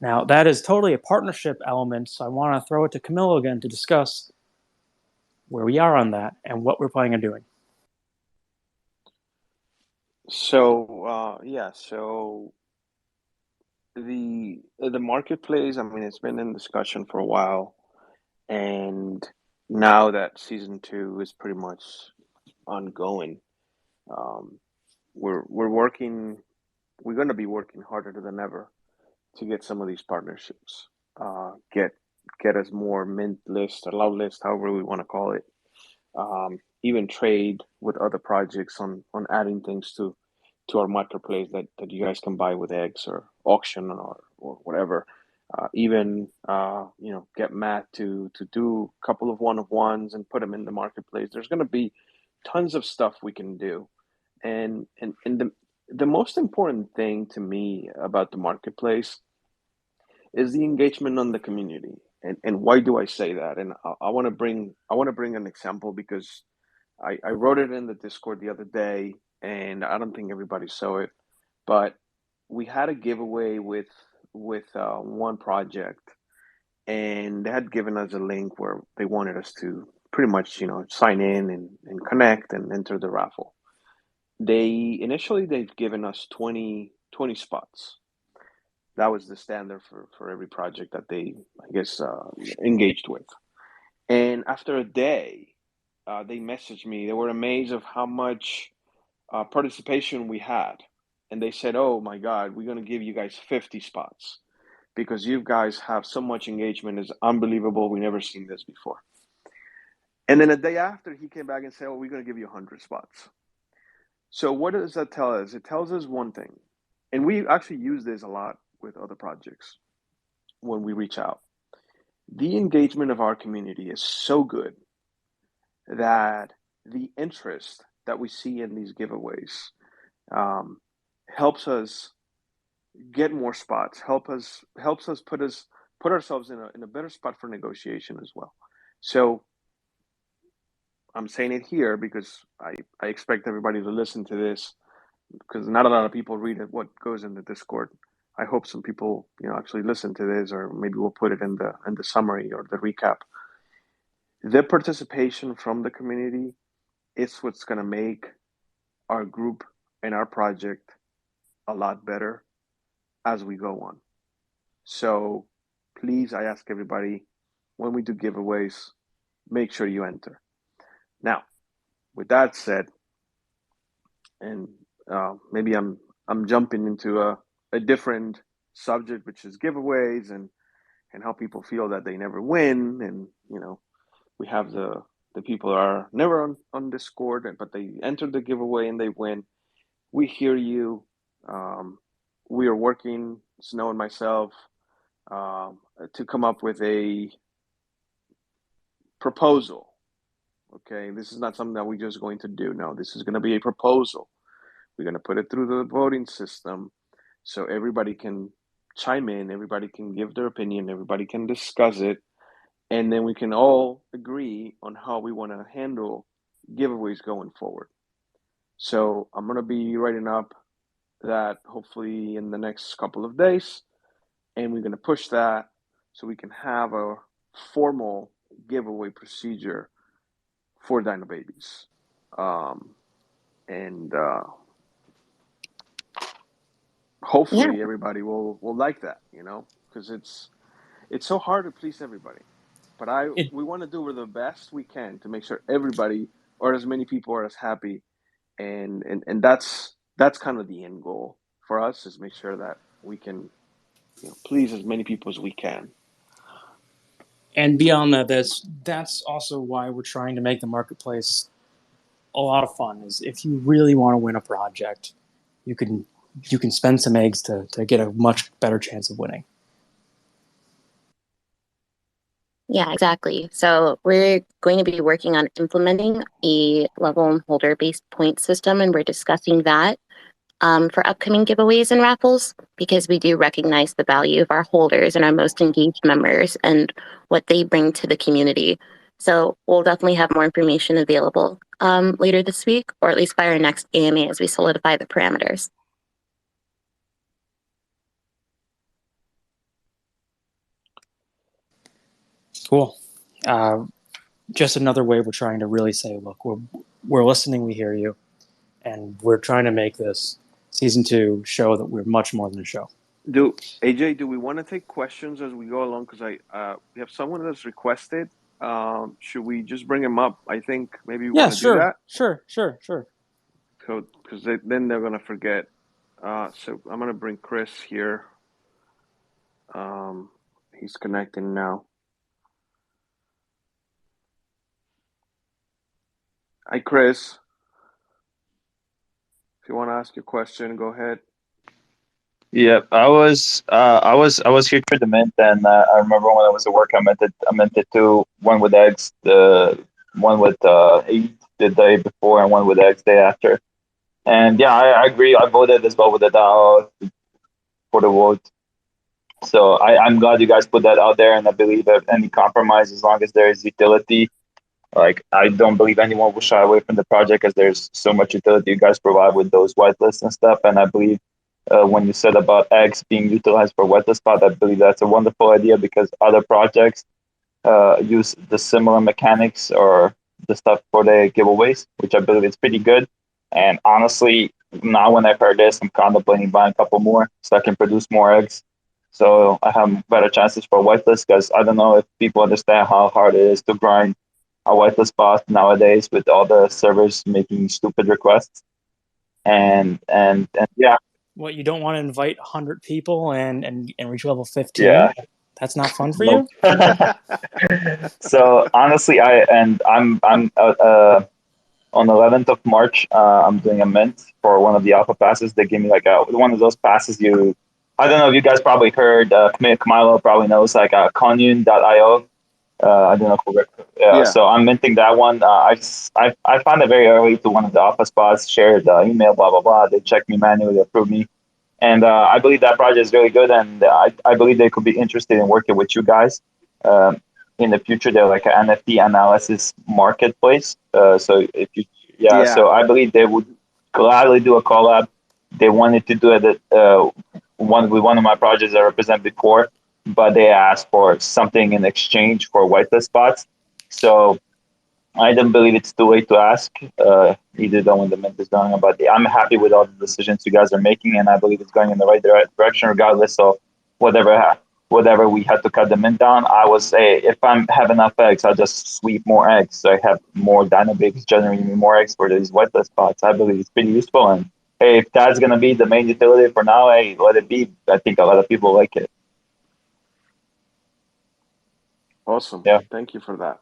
Now, that is totally a partnership element, so I want to throw it to Camilo again to discuss where we are on that and what we're planning on doing. So the marketplace, I mean, it's been in discussion for a while, and now that season 2 is pretty much ongoing, we're working. We're going to be working harder than ever to get some of these partnerships. Get us more mint list, allow list, however we want to call it. Even trade with other projects on adding things to our marketplace that you guys can buy with eggs or auction or whatever. Even get Matt to do a couple of one-of-ones and put them in the marketplace. There's going to be tons of stuff we can do, and the most important thing to me about the marketplace is the engagement on the community. And why do I say that? And I want to bring an example because I wrote it in the Discord the other day, and I don't think everybody saw it, but we had a giveaway with one project, and they had given us a link where they wanted us to pretty much sign in and connect and enter the raffle. They've given us 20 spots. That was the standard for every project that they, I guess, engaged with. And after a day, they messaged me. They were amazed of how much participation we had. And they said, "Oh my God, we're going to give you guys 50 spots because you guys have so much engagement. It's unbelievable. We never seen this before." And then a day after, he came back and said, "Oh, we're going to give you 100 spots." So what does that tell us? It tells us one thing. And we actually use this a lot with other projects when we reach out. The engagement of our community is so good that the interest that we see in these giveaways helps us get more spots, helps us put ourselves in a better spot for negotiation as well. So I'm saying it here because I expect everybody to listen to this because not a lot of people read what goes in the Discord. I hope some people actually listen to this, or maybe we'll put it in the summary or the recap. The participation from the community is what's going to make our group and our project a lot better as we go on. So please, I ask everybody, when we do giveaways, make sure you enter. Now, with that said, and maybe I'm jumping into a different subject, which is giveaways and how people feel that they never win, and we have the people that are never on Discord, but they enter the giveaway and they win. We hear you. We are working, Snow and myself, to come up with a proposal. Okay, this is not something that we're just going to do. No, this is going to be a proposal. We're going to put it through the voting system so everybody can chime in, everybody can give their opinion, everybody can discuss it, and then we can all agree on how we want to handle giveaways going forward. So I'm gonna be writing up that hopefully in the next couple of days, and we're gonna push that so we can have a formal giveaway procedure for Dino Babies. And Yeah, hopefully everybody will like that, because it's so hard to please everybody. But It we want to do the best we can to make sure everybody or as many people are as happy, and that's kind of the end goal for us, is make sure that we can please as many people as we can. and beyond that, that's also why we're trying to make the marketplace a lot of fun. Is if you really want to win a project, you can spend some eggs to get a much better chance of winning. yeah, exactly. So we're going to be working on implementing a level and holder based point system, and we're discussing that for upcoming giveaways and raffles, because we do recognize the value of our holders and our most engaged members and what they bring to the community. So we'll definitely have more information available later this week, or at least by our next AMA as we solidify the parameters. Cool. Just another way we're trying to really say, look, we're listening, we hear you, and we're trying to make this season 2 show that we're much more than a show. Do AJ, do we want to take questions as we go along? Because we have someone that's requested. Should we just bring him up? I think maybe we Yeah, want to do sure, that. sure. So, because then they're gonna forget. So I'm gonna bring Chris here. He's connecting now. Hi, Chris. If you want to ask your question, go ahead. Yep, I was here for the mint, and I remember when I was at work, I meant it two, one with eggs, the one with egg the day before, and one with eggs day after. And yeah, I agree. I voted as well with the DAO for the vote. So I'm glad you guys put that out there, and I believe that any compromise, as long as there is utility, like I don't believe anyone will shy away from the project because there's so much utility you guys provide with those whitelists and stuff. And I believe when you said about eggs being utilized for whitelist spot, I believe that's a wonderful idea because other projects use the similar mechanics or the stuff for the giveaways, which I believe is pretty good. And honestly, now when I've heard this, I'm contemplating buying a couple more so I can produce more eggs. So I have better chances for whitelist because I don't know if people understand how hard it is to grind a whitelist bot nowadays with all the servers making stupid requests. And yeah, What, you don't want to invite 100 people and reach level 15? yeah. That's not fun for Nope. you? So honestly, I'm on the 11th of March. I'm doing a mint for one of the alpha passes. They give me like one of those passes. I don't know if you guys probably heard. Camilo probably knows like Commune.io. I don't know if yeah, Yeah, so I'm minting that one. I found it very early to one of the alpha spots, shared the email, blah blah blah. They checked me manually, approved me, and I believe that project is really good, and I believe they could be interested in working with you guys. Um, in the future, they're like an NFT analysis marketplace. So if you, yeah, yeah, so I believe they would gladly do a collab. They wanted to do it at one of my projects I represent before, but they asked for something in exchange for whitelist spots. So I don't believe it's too late to ask. Either the one the mint is going about. I'm happy with all the decisions you guys are making, and I believe it's going in the right direction, regardless of whatever we had to cut the mint down. I was say if I have enough eggs, I'll just sweep more eggs. So I have more Dino Babies generating me more eggs for these whitelist spots. I believe it's pretty useful, and hey, if that's gonna be the main utility for now, hey, let it be. I think a lot of people like it. awesome. Yeah. Thank you for that.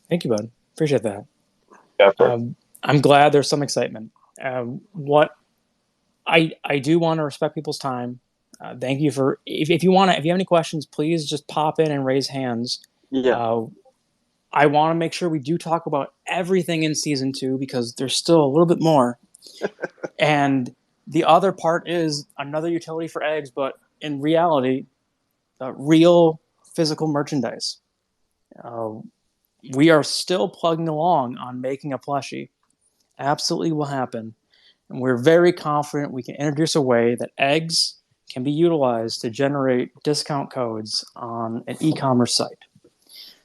Thank you, bud. Appreciate that. Yeah. I'm glad there's some excitement. What I do want to respect people's time. Thank you for if you have any questions, please just pop in and raise hands. Yeah, I want to make sure we do talk about everything in season 2 because there's still a little bit more. And the other part is another utility for eggs, but in reality, real physical merchandise. we are still plugging along on making a plushie. Absolutely will happen. And we're very confident we can introduce a way that eggs can be utilized to generate discount codes on an e-commerce site.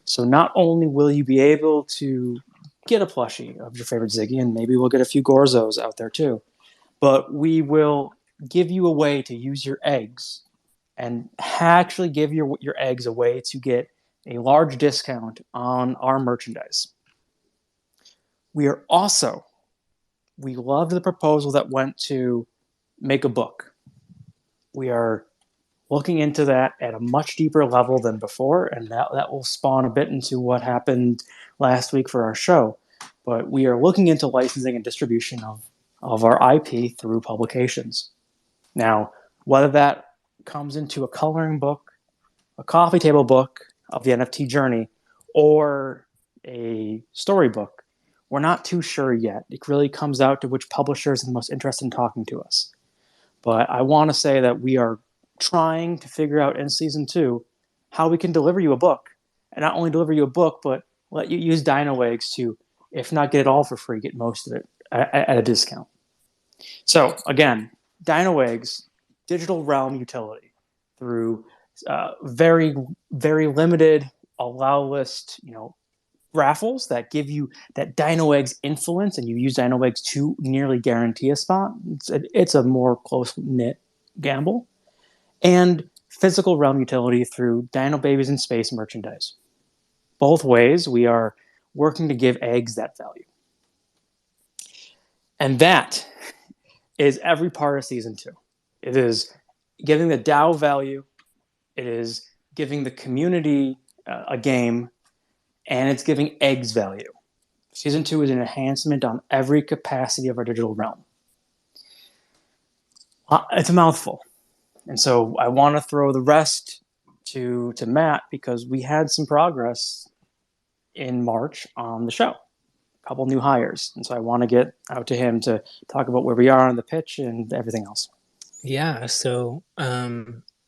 So not only will you be able to get a plushie of your favorite Ziggy, and maybe we'll get a few Gorzos out there too, but we will give you a way to use your eggs and actually give your eggs a way to get a large discount on our merchandise. We loved the proposal that went to make a book. We are looking into that at a much deeper level than before, and that will spawn a bit into what happened last week for our show. But we are looking into licensing and distribution of our IP through publications. Now, whether that comes into a coloring book, a coffee table book of the NFT journey, or a storybook, we're not too sure yet. It really comes out to which publishers are the most interested in talking to us. But I want to say that we are trying to figure out in season 2 how we can deliver you a book. And not only deliver you a book, but let you use Dino Eggs to, if not get it all for free, get most of it at a discount. So again, Dino Eggs, digital realm utility through very, very limited allow list, raffles that give you that Dino Eggs influence, and you use Dino Eggs to nearly guarantee a spot. It's a more close-knit gamble. And physical realm utility through Dino Babies in Space merchandise. Both ways, we are working to give eggs that value. And that is every part of season 2. It is giving the DAO value, it is giving the community a game, and it's giving eggs value. Season 2 is an enhancement on every capacity of our digital realm. It's a mouthful. And so I want to throw the rest to Matt, because we had some progress in March on the show. A couple new hires. And so I want to get out to him to talk about where we are on the pitch and everything else. Yeah, so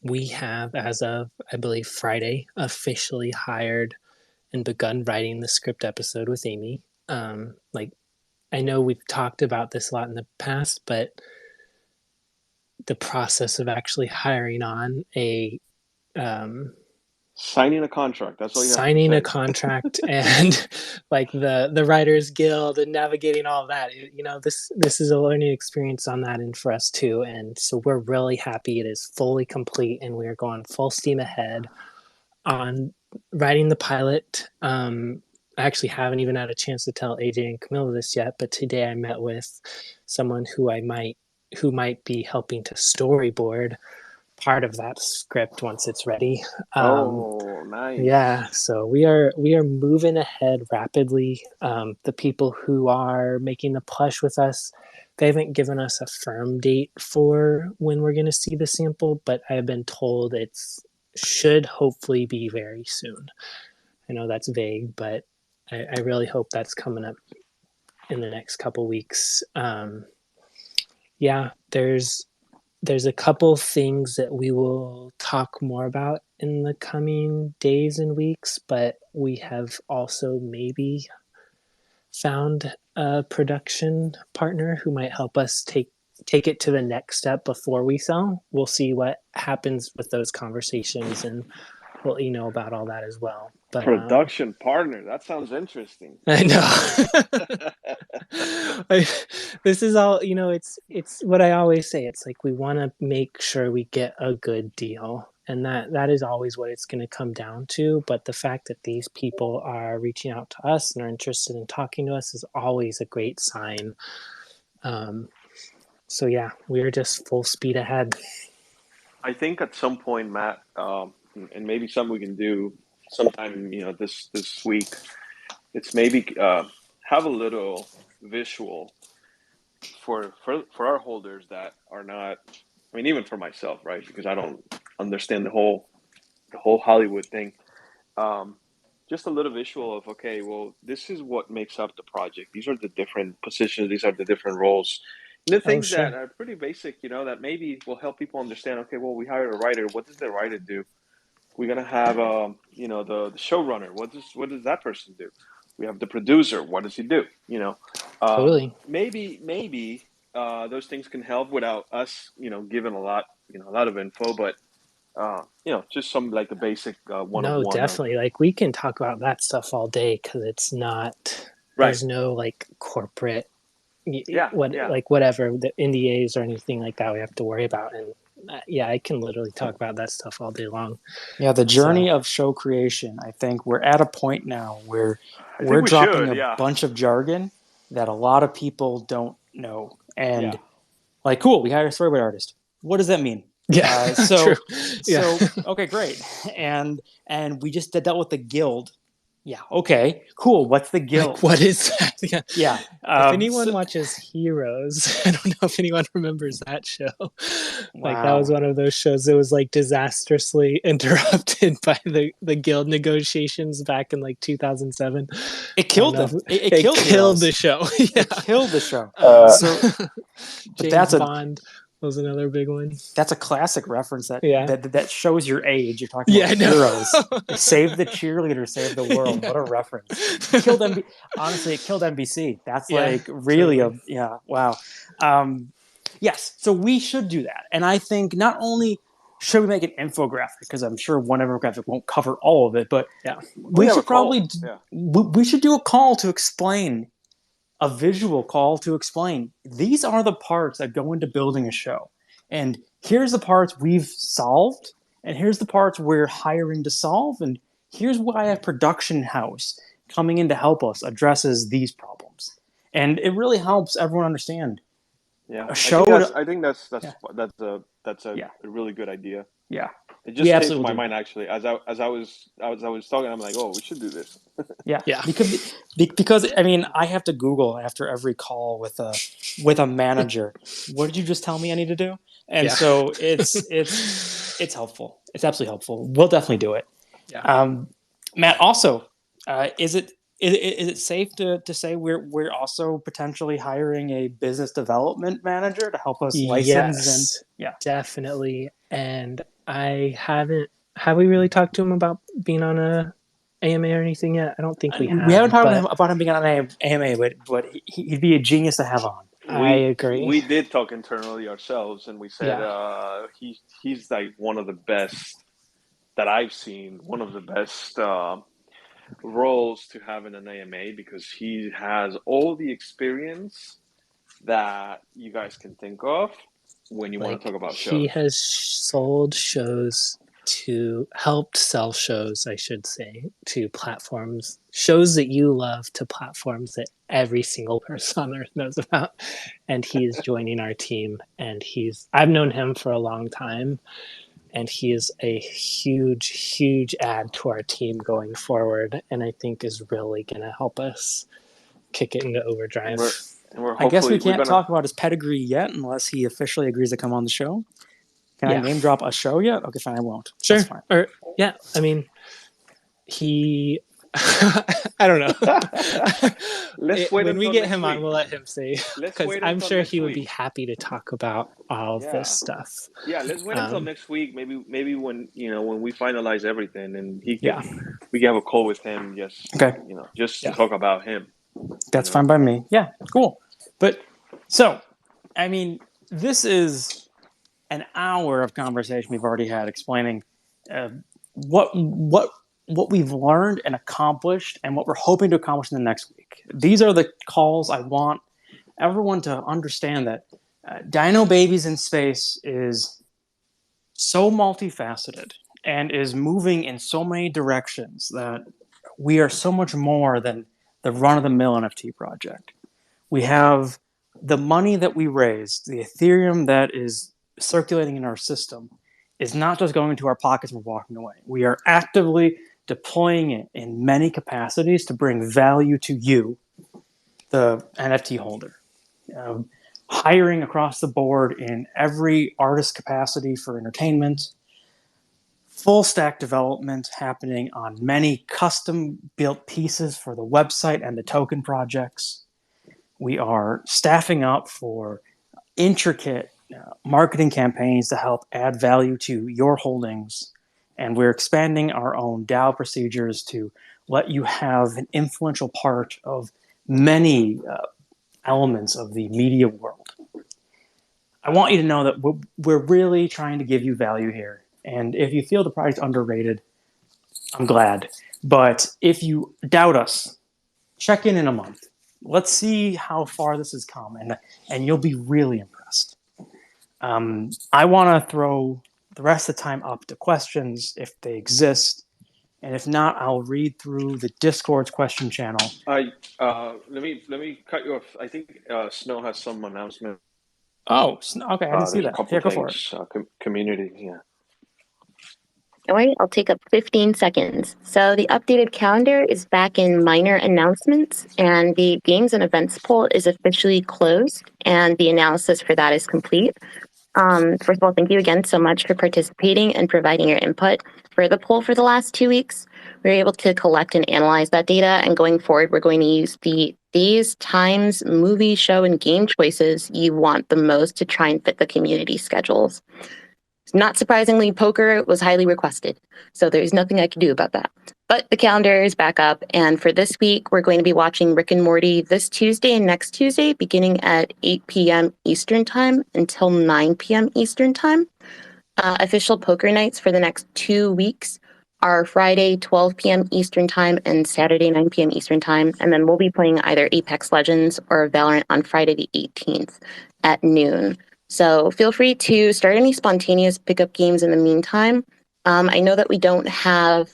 we have, as of, I believe, Friday, officially hired and begun writing the script episode with Amy. I know we've talked about this a lot in the past, but the process of actually hiring on a signing a contract. That's all you signing have a to say. contract and like the Writers Guild and navigating all of that. This is a learning experience on that end for us too. And so we're really happy it is fully complete and we are going full steam ahead on writing the pilot. I actually haven't even had a chance to tell AJ and Camilla this yet, but today I met with someone who might be helping to storyboard part of that script once it's ready. Nice. Yeah, so we are moving ahead rapidly. The people who are making the plush with us, they haven't given us a firm date for when we're going to see the sample, but I have been told it's should hopefully be very soon. I know that's vague, but I really hope that's coming up in the next couple weeks. Yeah, there's a couple things that we will talk more about in the coming days and weeks, but we have also maybe found a production partner who might help us take it to the next step before we sell. We'll see what happens with those conversations, and we'll let you know about all that as well. But production partner, that sounds interesting. I know. This is all, it's what I always say. It's like we want to make sure we get a good deal, and that is always what it's going to come down to. But the fact that these people are reaching out to us and are interested in talking to us is always a great sign. So yeah, we're just full speed ahead. I think at some point, Matt, and maybe something we can do sometime, this week, it's maybe have a little visual for our holders that are not. I mean, even for myself, right? Because I don't understand the whole Hollywood thing. Just a little visual of, okay, well, this is what makes up the project. These are the different positions. These are the different roles. And the things Sure. that are pretty basic, that maybe will help people understand, okay, well, we hired a writer. What does the writer do? We're gonna have the showrunner. What does that person do? We have the producer. What does he do? Totally. Maybe those things can help without us giving a lot of info, but just some like the basic one of No, one of definitely. Like we can talk about that stuff all day because it's not. right. There's no like corporate Yeah, yeah. whatever the NDAs or anything like that we have to worry about. And yeah, I can literally talk about that stuff all day long. Yeah, the So journey of show creation. I think we're at a point now where I think we're we dropping should. a Yeah, bunch of jargon that a lot of people don't know. yeah. And like, cool, we hired a storyboard artist. What does that mean? yeah, Uh, true. so Yeah, so okay, great. And we just dealt with the guild. Yeah, okay, cool. What's the guild? like what is that? Yeah. Yeah. If anyone So, watches Heroes, I don't know if anyone remembers that show. Like that was wow. one of those shows that was like disastrously interrupted by the guild negotiations back in like 2007. It I don't killed know. them. It It killed killed the Heroes. show. Yeah. It killed the show. Uh, So, but James Bond was another big one. that's a classic reference that, Yeah. that shows your age. You're talking Yeah, about I know. Heroes. Save the cheerleader, save the world. Yeah. What a reference. It killed honestly, it killed NBC. That's Yeah, like really totally. wow. Yes, so we should do that. And I think not only should we make an infographic, because I'm sure one infographic won't cover all of it, but Yeah. we have a should probably call. Yeah. we should do a call to explain, a visual call to explain these are the parts that go into building a show, and here's the parts we've solved, and here's the parts we're hiring to solve, and here's why a production house coming in to help us addresses these problems. And it really helps everyone understand Yeah, a show. I think that's Yeah. that's a Yeah. really good idea. Yeah, It we just came to absolutely my will do mind actually as I was talking. I'm like, oh, we should do this. Yeah, Yeah. because I mean, I have to Google after every call with a manager. What did you just tell me I need to do? And Yeah. so it's helpful. It's absolutely helpful. We'll definitely do it. Yeah. Matt, also, is it safe to say we're also potentially hiring a business development manager to help us license and Yes, definitely. And I haven't. Have we really talked to him about being on a AMA or anything yet? I don't think we have. We haven't talked but about him being on an AMA, but he'd be a genius to have on. I We agree. did talk internally ourselves, and we said Yeah. he's like one of the best that I've seen, one of the best roles to have in an AMA because he has all the experience that you guys can think of when you want to Like talk about he shows. has sold shows helped sell shows, I should say, to platforms, shows that you love to platforms that every single person on earth knows about. And he's joining our team. And I've known him for a long time. And he is a huge, huge add to our team going forward. And I think is really going to help us kick it into overdrive. And we're I guess we hopefully we're can't gonna talk about his pedigree yet unless he officially agrees to come on the show. Can I Yeah. name drop a show yet? Okay, fine, I won't. Sure. That's fine. Or yeah, I mean, I don't know. let's wait When we until get next him week. on, we'll let him say, Let's because wait I'm until sure next he would be week. happy to talk about all of Yeah. this stuff. Yeah, let's wait until next week. Maybe when when we finalize everything and we can have a call with him. Just Okay. just to Yeah. talk about him. That's fine by me. Yeah, cool. But so, I mean, this is an hour of conversation we've already had explaining what we've learned and accomplished and what we're hoping to accomplish in the next week. These are the calls I want everyone to understand that Dino Babies in Space is so multifaceted and is moving in so many directions that we are so much more than the run-of-the-mill NFT project. We have the money that we raised, the Ethereum that is circulating in our system, is not just going into our pockets and walking away. We are actively deploying it in many capacities to bring value to you, the NFT holder. Hiring across the board in every artist capacity for entertainment, full stack development happening on many custom built pieces for the website and the token projects. We are staffing up for intricate marketing campaigns to help add value to your holdings And we're expanding our own DAO procedures to let you have an influential part of many elements of the media world. I want you to know that we're really trying to give you value here. And if you feel the product's underrated, I'm glad. But if you doubt us, check in a month. Let's see how far this has come, and you'll be really impressed. I want to throw the rest of the time up to questions if they exist. And if not, I'll read through the Discord's question channel. Let me cut you off. I think Snow has some announcement. Oh, okay, I didn't see There's a that. couple Here, go for it. things. Community, yeah. All right, I'll take up 15 seconds. So the updated calendar is back in minor announcements, and the games and events poll is officially closed, and the analysis for that is complete. First of all, thank you again so much for participating and providing your input for the poll for the last 2 weeks. We were able to collect and analyze that data, and going forward, we're going to use the days, times, movie, show, and game choices you want the most to try and fit the community schedules. Not surprisingly, poker was highly requested, so there's nothing I can do about that. But the calendar is back up, and for this week, we're going to be watching Rick and Morty this Tuesday and next Tuesday, beginning at 8 p.m. Eastern Time until 9 p.m. Eastern Time. Official poker nights for the next 2 weeks are Friday, 12 p.m. Eastern Time and Saturday, 9 p.m. Eastern Time, and then we'll be playing either Apex Legends or Valorant on Friday the 18th at noon. So feel free to start any spontaneous pickup games in the meantime. I know that we don't have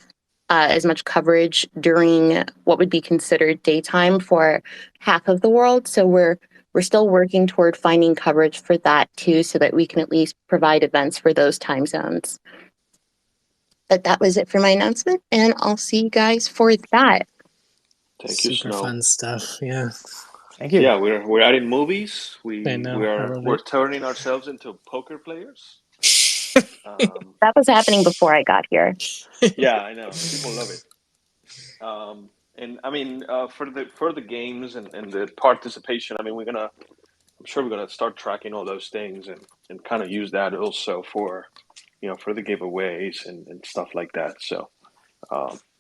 as much coverage during what would be considered daytime for half of the world, so we're still working toward finding coverage for that too, so that we can at least provide events for those time zones. But that was it for my announcement, and I'll see you guys for that. Thank you, Super Snow. fun stuff. Yeah. Thank you. Yeah, we're adding movies. I know. I love We're it. turning ourselves into poker players. That was happening before I got here. Yeah, I know. People love it. And I mean, for the games and the participation, I mean, I'm sure we're gonna start tracking all those things and kind of use that also for, for the giveaways and stuff like that. So,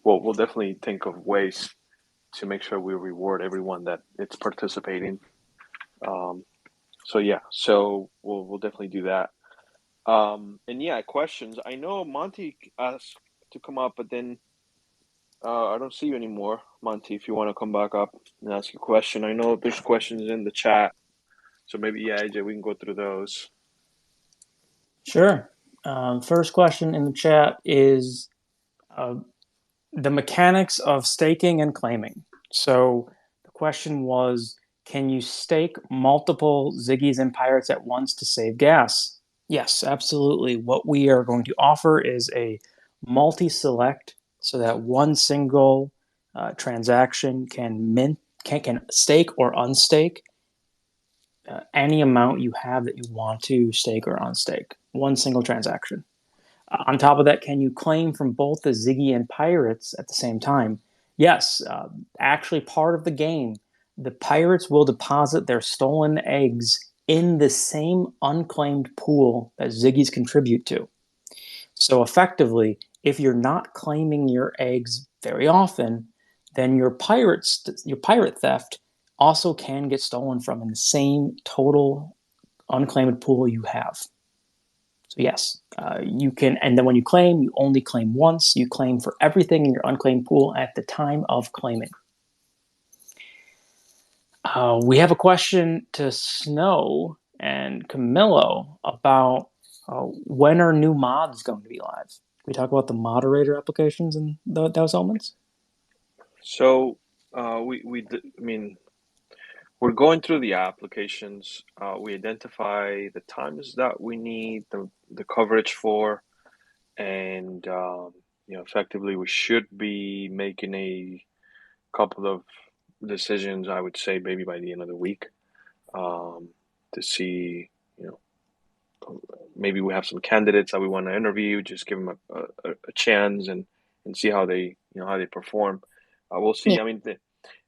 we'll definitely think of ways to make sure we reward everyone that it's participating. Um, so yeah, so we'll definitely do that. And yeah, questions. I know Monty asked to come up, but then I don't see you anymore, Monty. If you want to come back up and ask a question, I know there's questions in the chat, so maybe yeah, AJ, we can go through those. Sure. First question in the chat is the mechanics of staking and claiming. So the question was, can you stake multiple Ziggies and Pirates at once to save gas? Yes, absolutely. What we are going to offer is a multi-select, so that one single transaction can stake or unstake any amount you have that you want to stake or unstake. One single transaction. On top of that, can you claim from both the Ziggy and Pirates at the same time? Yes, actually part of the game, the Pirates will deposit their stolen eggs in the same unclaimed pool that Ziggy's contribute to. So effectively, if you're not claiming your eggs very often, then your pirate theft also can get stolen from in the same total unclaimed pool you have. So yes, you can, and then when you claim, you only claim once. You claim for everything in your unclaimed pool at the time of claiming. We have a question to Snow and Camillo about when are new mods going to be live? Can we talk about the moderator applications and those elements? So I mean, we're going through the applications. We identify the times that we need the coverage for, and effectively, we should be making a couple of decisions. I would say maybe by the end of the week, to see, maybe we have some candidates that we want to interview. Just give them a chance and see how they perform. We'll see. Yeah. I mean,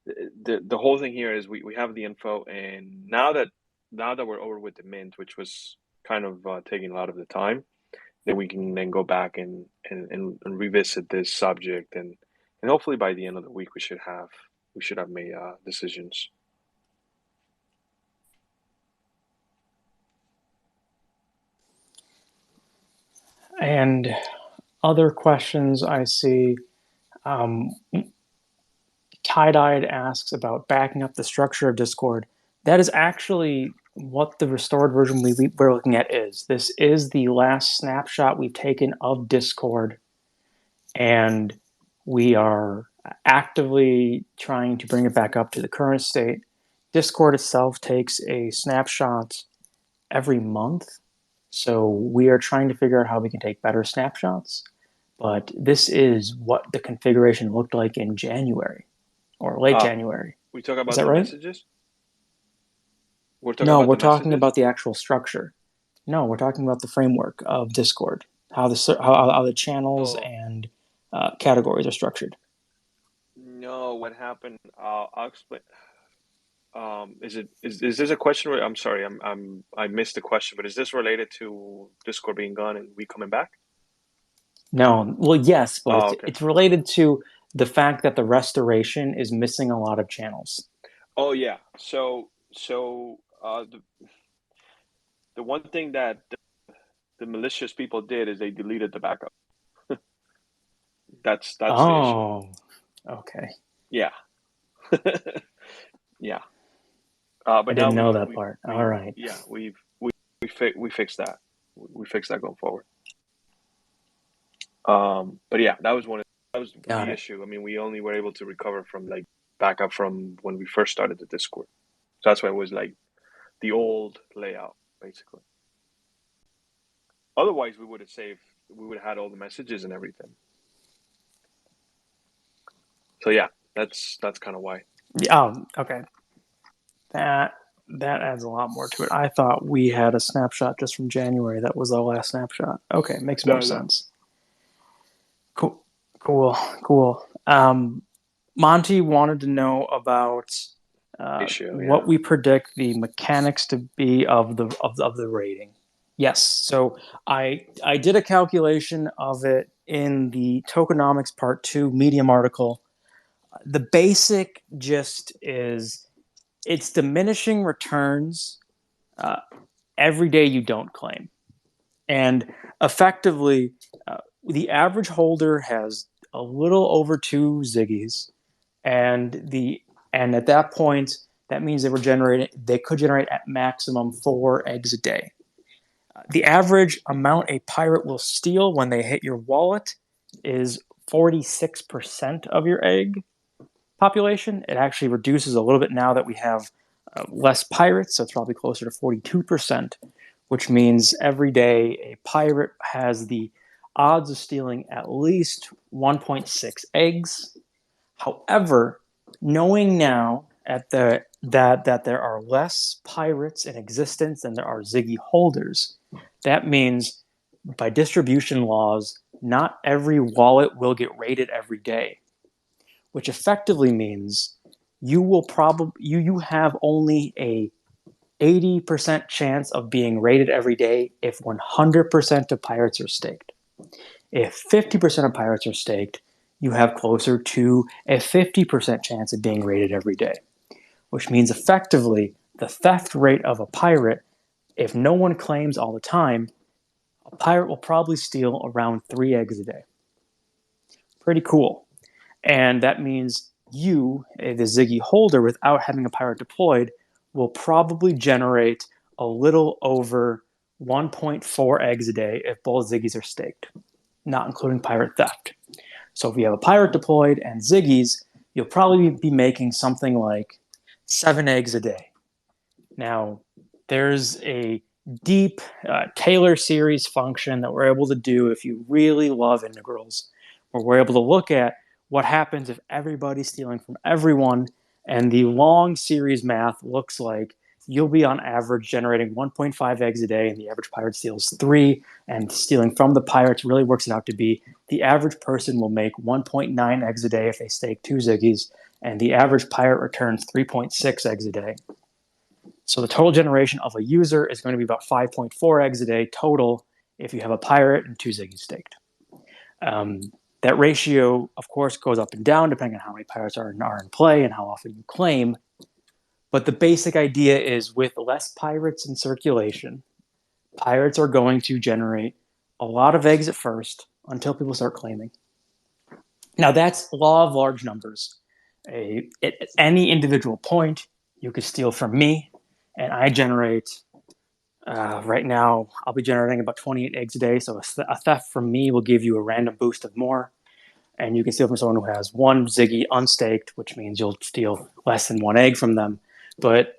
the whole thing here is we have the info, and now that we're over with the mint, which was kind of taking a lot of the time, then we can then go back and revisit this subject, and hopefully by the end of the week we should have made decisions. And other questions I see, Tie-Dyed asks about backing up the structure of Discord. That is actually what the restored version we're looking at is. This is the last snapshot we've taken of Discord, and we are actively trying to bring it back up to the current state. Discord itself takes a snapshot every month, so we are trying to figure out how we can take better snapshots. But this is what the configuration looked like in January or late January. We talk about Is that the right? messages? We're talking No, about we're the talking messages? about the actual structure. No, we're talking about the framework of Discord, how the channels and categories are structured. No, what happened? I'll explain. Is this a question? I'm sorry, I missed the question, but is this related to Discord being gone and we coming back? No, well, yes, but Okay. it's related to the fact that the restoration is missing a lot of channels. Oh yeah. So the one thing that the malicious people did is they deleted the backup. That's the issue. Oh, okay. Yeah. Yeah. But I now didn't know that part. All right. Yeah, we fixed that. We fixed that going forward. But yeah, that was the issue. I mean, we only were able to recover from like backup from when we first started the Discord. So that's why it was like the old layout, basically. Otherwise, we would have had all the messages and everything. So yeah, that's kind of why. Okay. That adds a lot more to it. I thought we had a snapshot just from January. That was our last snapshot. Okay, makes more sense. Cool. Monty wanted to know about what we predict the mechanics to be of the rating. Yes, so I did a calculation of it in the Tokenomics Part 2 Medium article. The basic gist is it's diminishing returns every day you don't claim. And effectively, the average holder has a little over 2 Ziggies, and at that point, that means they could generate at maximum 4 eggs a day. The average amount a pirate will steal when they hit your wallet is 46% of your egg population. It actually reduces a little bit now that we have less pirates, so it's probably closer to 42%, which means every day a pirate has the odds of stealing at least 1.6 eggs. However, knowing now that there are less pirates in existence than there are Ziggy holders, that means by distribution laws, not every wallet will get raided every day, which effectively means you have only a 80% chance of being raided every day if 100% of pirates are staked. If 50% of pirates are staked, you have closer to a 50% chance of being raided every day, which means effectively the theft rate of a pirate, if no one claims all the time, a pirate will probably steal around 3 eggs a day. Pretty cool. And that means you, the Ziggy holder, without having a pirate deployed, will probably generate a little over 1.4 eggs a day if both Ziggies are staked, not including pirate theft. So if you have a pirate deployed and Ziggies, you'll probably be making something like 7 eggs a day. Now, there's a deep Taylor series function that we're able to do if you really love integrals, where we're able to look at what happens if everybody's stealing from everyone, and the long series math looks like you'll be on average generating 1.5 eggs a day, and the average pirate steals 3, and stealing from the pirates really works it out to be the average person will make 1.9 eggs a day if they stake 2 Ziggies, and the average pirate returns 3.6 eggs a day. So the total generation of a user is going to be about 5.4 eggs a day total if you have a pirate and 2 Ziggy staked. That ratio, of course, goes up and down depending on how many pirates are in play and how often you claim. But the basic idea is with less pirates in circulation, pirates are going to generate a lot of eggs at first until people start claiming. Now, that's law of large numbers. At any individual point, you could steal from me, and I generate, right now, I'll be generating about 28 eggs a day, so a theft from me will give you a random boost of more. And you can steal from someone who has 1 Ziggy unstaked, which means you'll steal less than 1 egg from them. But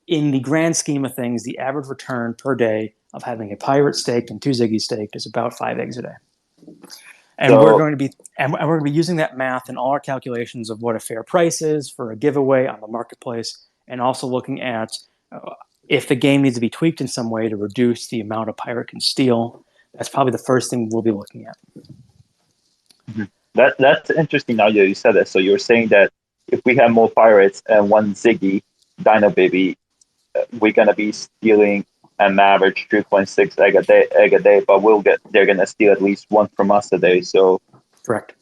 in the grand scheme of things, the average return per day of having a pirate staked and 2 Ziggy staked is about 5 eggs a day. And we're going to be using that math in all our calculations of what a fair price is for a giveaway on the marketplace, and also looking at if the game needs to be tweaked in some way to reduce the amount a pirate can steal. That's probably the first thing we'll be looking at. Mm-hmm. That's interesting now that you said that. So you're saying that if we have more pirates and 1 Ziggy Dino Baby, we're gonna be stealing an average 3.6 egg a day, but they're gonna steal at least 1 from us a day. So correct.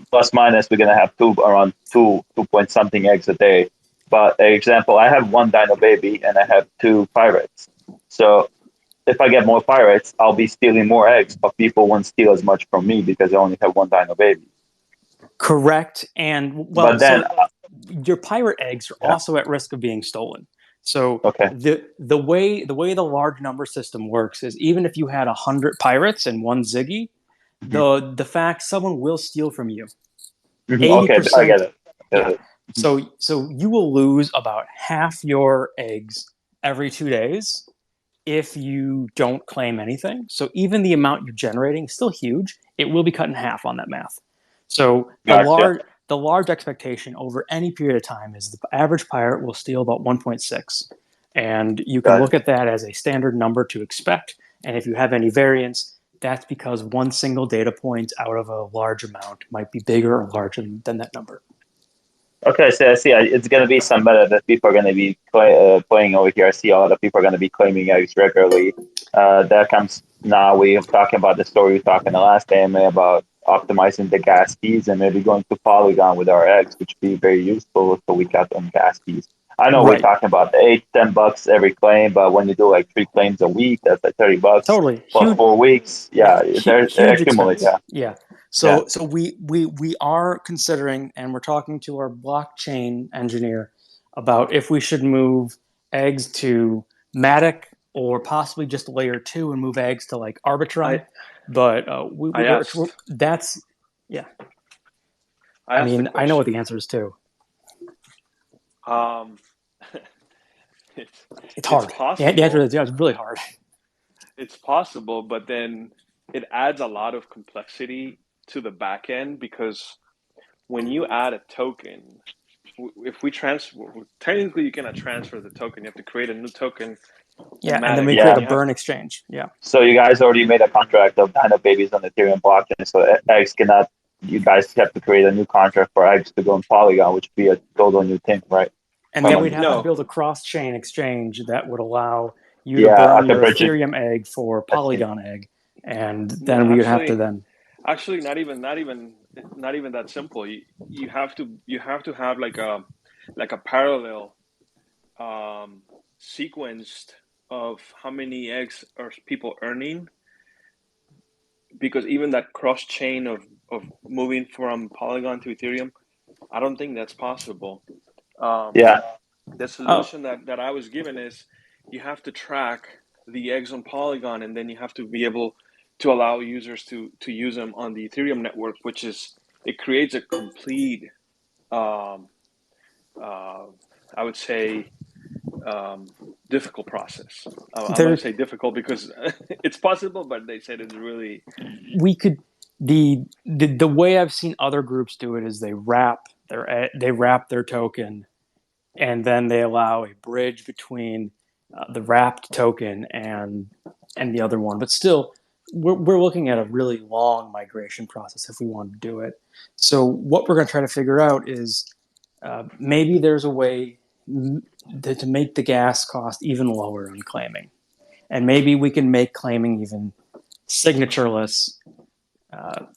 Plus minus, we're gonna have around 2 point something eggs a day. But example, I have 1 Dino Baby and I have 2 pirates. So if I get more pirates, I'll be stealing more eggs, but people won't steal as much from me because I only have 1 Dino Baby. Correct. And your pirate eggs are also at risk of being stolen. So the way the large number system works is even if you had 100 pirates and 1 Ziggy, the fact someone will steal from you. 80%, okay, I get it. Yeah. So you will lose about half your eggs every 2 days if you don't claim anything. So even the amount you're generating is still huge. It will be cut in half on that math. So the large expectation over any period of time is the average pirate will steal about 1.6. And you can look at that as a standard number to expect. And if you have any variance, that's because 1 single data point out of a large amount might be bigger or larger than that number. Okay, so I see it's going to be some meta that people are going to be playing over here. I see a lot of people are going to be claiming eggs regularly. That comes now. We're talking about the story we talked in the last AMA about optimizing the gas fees and maybe going to Polygon with our eggs, which would be very useful if we cut on gas fees. I know we're talking about the $8-10 every claim, but when you do like 3 claims a week, that's like $30. Totally. Plus 4 weeks. Yeah, they accumulate. Yeah. So we are considering, and we're talking to our blockchain engineer about if we should move eggs to Matic or possibly just layer 2 and move eggs to like Arbitrum. That's I mean, I know what the answer is too. It's hard. Possible. The answer is it's really hard. It's possible, but then it adds a lot of complexity to the back end because when you add a token, if we technically you cannot transfer the token. You have to create a new token. Yeah, and then we create a burn exchange. Yeah. So you guys already made a contract of Dino Babies on the Ethereum blockchain. So eggs cannot. You guys have to create a new contract for eggs to go on Polygon, which would be a total new thing, right? And then we'd have to build a cross-chain exchange that would allow you to burn your Ethereum egg for Polygon egg, and then we would have to then. Actually, not even that simple. You have to have like a parallel sequenced of how many eggs are people earning, because even that cross chain of moving from Polygon to Ethereum, I don't think that's possible. The solution that I was given is you have to track the eggs on Polygon, and then you have to be able to allow users to use them on the Ethereum network, which it creates a complete, I would say, difficult process. I'm going to say difficult because it's possible, but they said it's really. We could the way I've seen other groups do it is they wrap their token, and then they allow a bridge between the wrapped token and the other one. But still, we're looking at a really long migration process if we want to do it. So what we're going to try to figure out is maybe there's a way to make the gas cost even lower on claiming. And maybe we can make claiming even signatureless,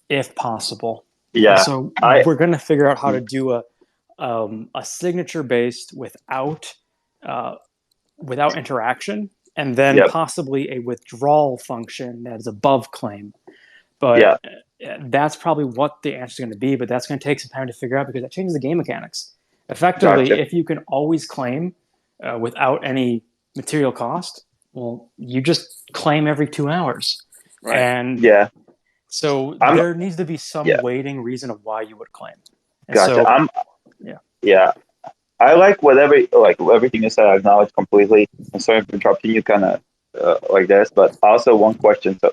if possible. Yeah, So we're going to figure out how to do a signature based without interaction, and then possibly a withdrawal function that is above claim. But that's probably what the answer is going to be. But that's going to take some time to figure out because that changes the game mechanics. Effectively, if you can always claim without any material cost, well, you just claim every 2 hours. Right. And so there needs to be some weighting reason of why you would claim. And gotcha. So, I like everything you said. I acknowledge completely. I'm sorry for interrupting you, kind of like this, but also one question. So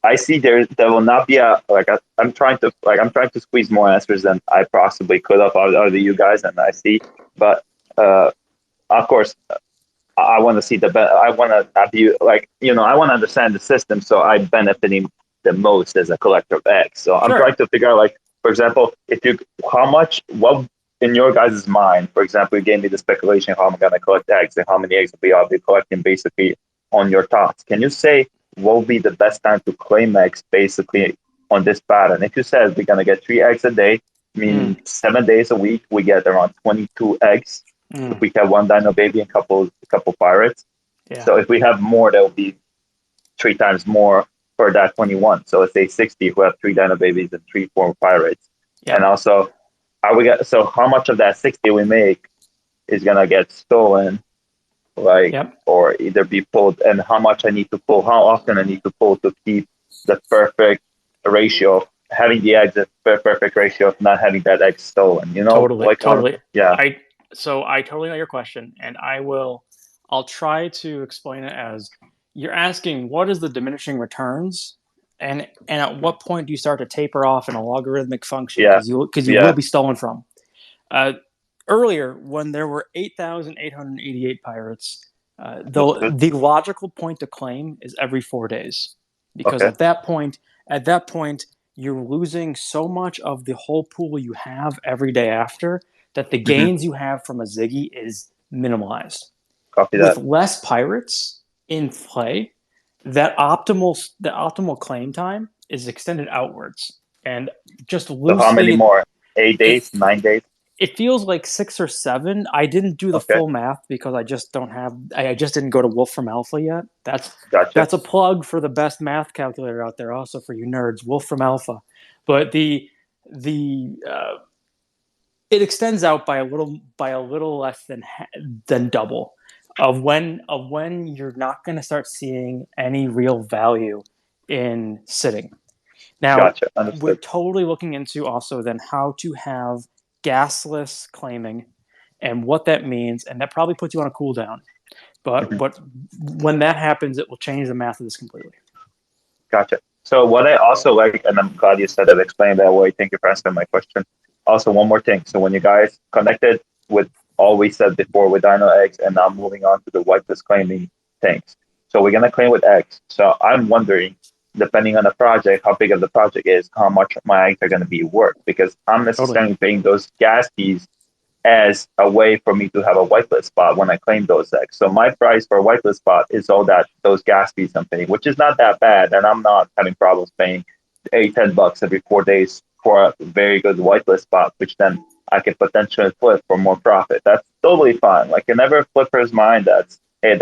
I see there will not be I'm trying to squeeze more answers than I possibly could have out of you guys, and I see, but of course. I want to see I want to have you I want to understand the system, so I'm benefiting the most as a collector of eggs. So I'm trying to figure out, for example, what in your guys' mind, for example, you gave me the speculation of how I'm going to collect eggs and how many eggs I'll be collecting basically on your thoughts. Can you say what would be the best time to claim eggs basically on this pattern? If you said we're going to get 3 eggs a day, meaning 7 days a week, we get around 22 eggs. If we have 1 Dino Baby and a couple pirates. So if we have more, that will be 3 times more for that 21. So let's say 60 if we have 3 Dino Babies and 4 pirates. And also, how much of that 60 we make is going to get stolen, or either be pulled, and how much I need to pull, how often I need to pull to keep the perfect ratio of having the eggs, the perfect ratio of not having that egg stolen, Totally. Yeah. So I totally know your question, and I'll try to explain it as you're asking what is the diminishing returns, and at what point do you start to taper off in a logarithmic function because you will be stolen from. Earlier, when there were 8,888 pirates, the logical point to claim is every 4 days, because at that point you're losing so much of the whole pool you have every day after that the gains you have from a Ziggy is minimalized. Copy With that. less pirates in play, the optimal claim time is extended outwards, and just loosely. So how many more? 8 days, 9 days? It feels like 6 or 7. I didn't do the full math because I just didn't go to Wolf from Alpha yet. That's a plug for the best math calculator out there, also for you nerds, Wolf from Alpha. But it extends out by a little less than double of when you're not going to start seeing any real value in sitting. Now, we're totally looking into also then how to have gasless claiming and what that means, and that probably puts you on a cooldown. But when that happens, it will change the math of this completely. Gotcha. So what I also like, and I'm glad you said that, explained that way. Thank you for answering my question. Also, one more thing. So when you guys connected with all we said before with Dino eggs, and now moving on to the whitelist claiming things. So we're gonna claim with eggs. So I'm wondering, depending on the project, how big of the project is, how much my eggs are gonna be worth, because I'm necessarily paying those gas fees as a way for me to have a whitelist spot when I claim those eggs. So my price for a whitelist spot is all those gas fees I'm paying, which is not that bad, and I'm not having problems paying $10 every 4 days for a very good whitelist spot, which then I can potentially flip for more profit. That's totally fine. Like in every flipper's mind, in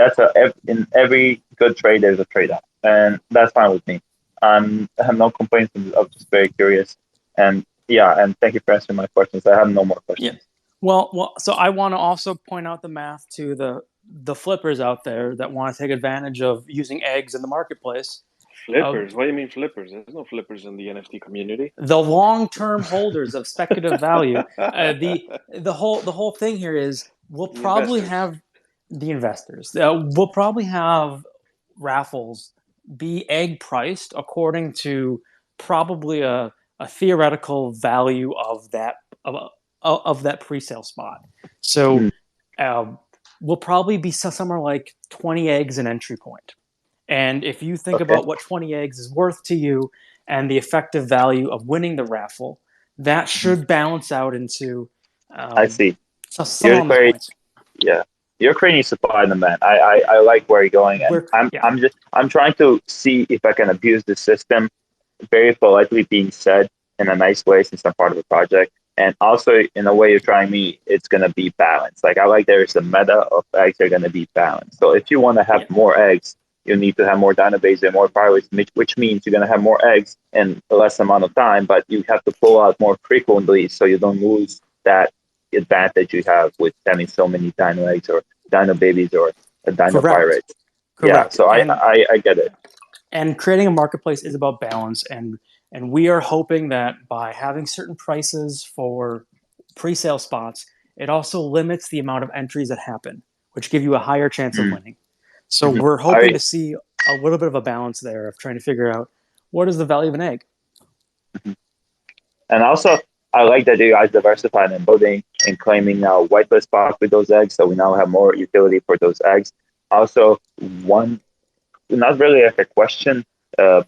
every good trade there's a trade-off, and that's fine with me. I have no complaints. I'm just very curious, and thank you for answering my questions. I have no more questions. Yeah. Well, so I want to also point out the math to the flippers out there that want to take advantage of using eggs in the marketplace. Flippers? What do you mean flippers? There's no flippers in the NFT community. The long-term holders of speculative value. The whole thing here is we'll probably have the investors. We'll probably have raffles be egg priced according to probably a theoretical value of that pre-sale spot. So we'll probably be somewhere like 20 eggs an entry point. And if you think about what 20 eggs is worth to you and the effective value of winning the raffle, that should balance out into I see. some points. Yeah. you're creating supply and demand. I like where you're going, and Yeah. I'm trying to see if I can abuse the system, very politely being said in a nice way since I'm part of the project. And also in a way you're trying me, it's gonna be balanced. Like I like there's a meta of eggs are gonna be balanced. So if you want to have Yeah. more eggs, you need to have more Dynabase and more pirates, which means you're gonna have more eggs in a less amount of time, but you have to pull out more frequently so you don't lose that advantage you have with having so many Dino eggs or Dino babies or Dino Correct. pirates. Yeah, Correct. so I get it. And creating a marketplace is about balance, and we are hoping that by having certain prices for pre-sale spots, it also limits the amount of entries that happen, which give you a higher chance of Mm. winning. So Mhm. we're hoping to see a little bit of a balance there of trying to figure out what is the value of an egg. And also, I like that you guys diversified in building and claiming now whitelist spots with those eggs, so we now have more utility for those eggs. Also, one not really like a question,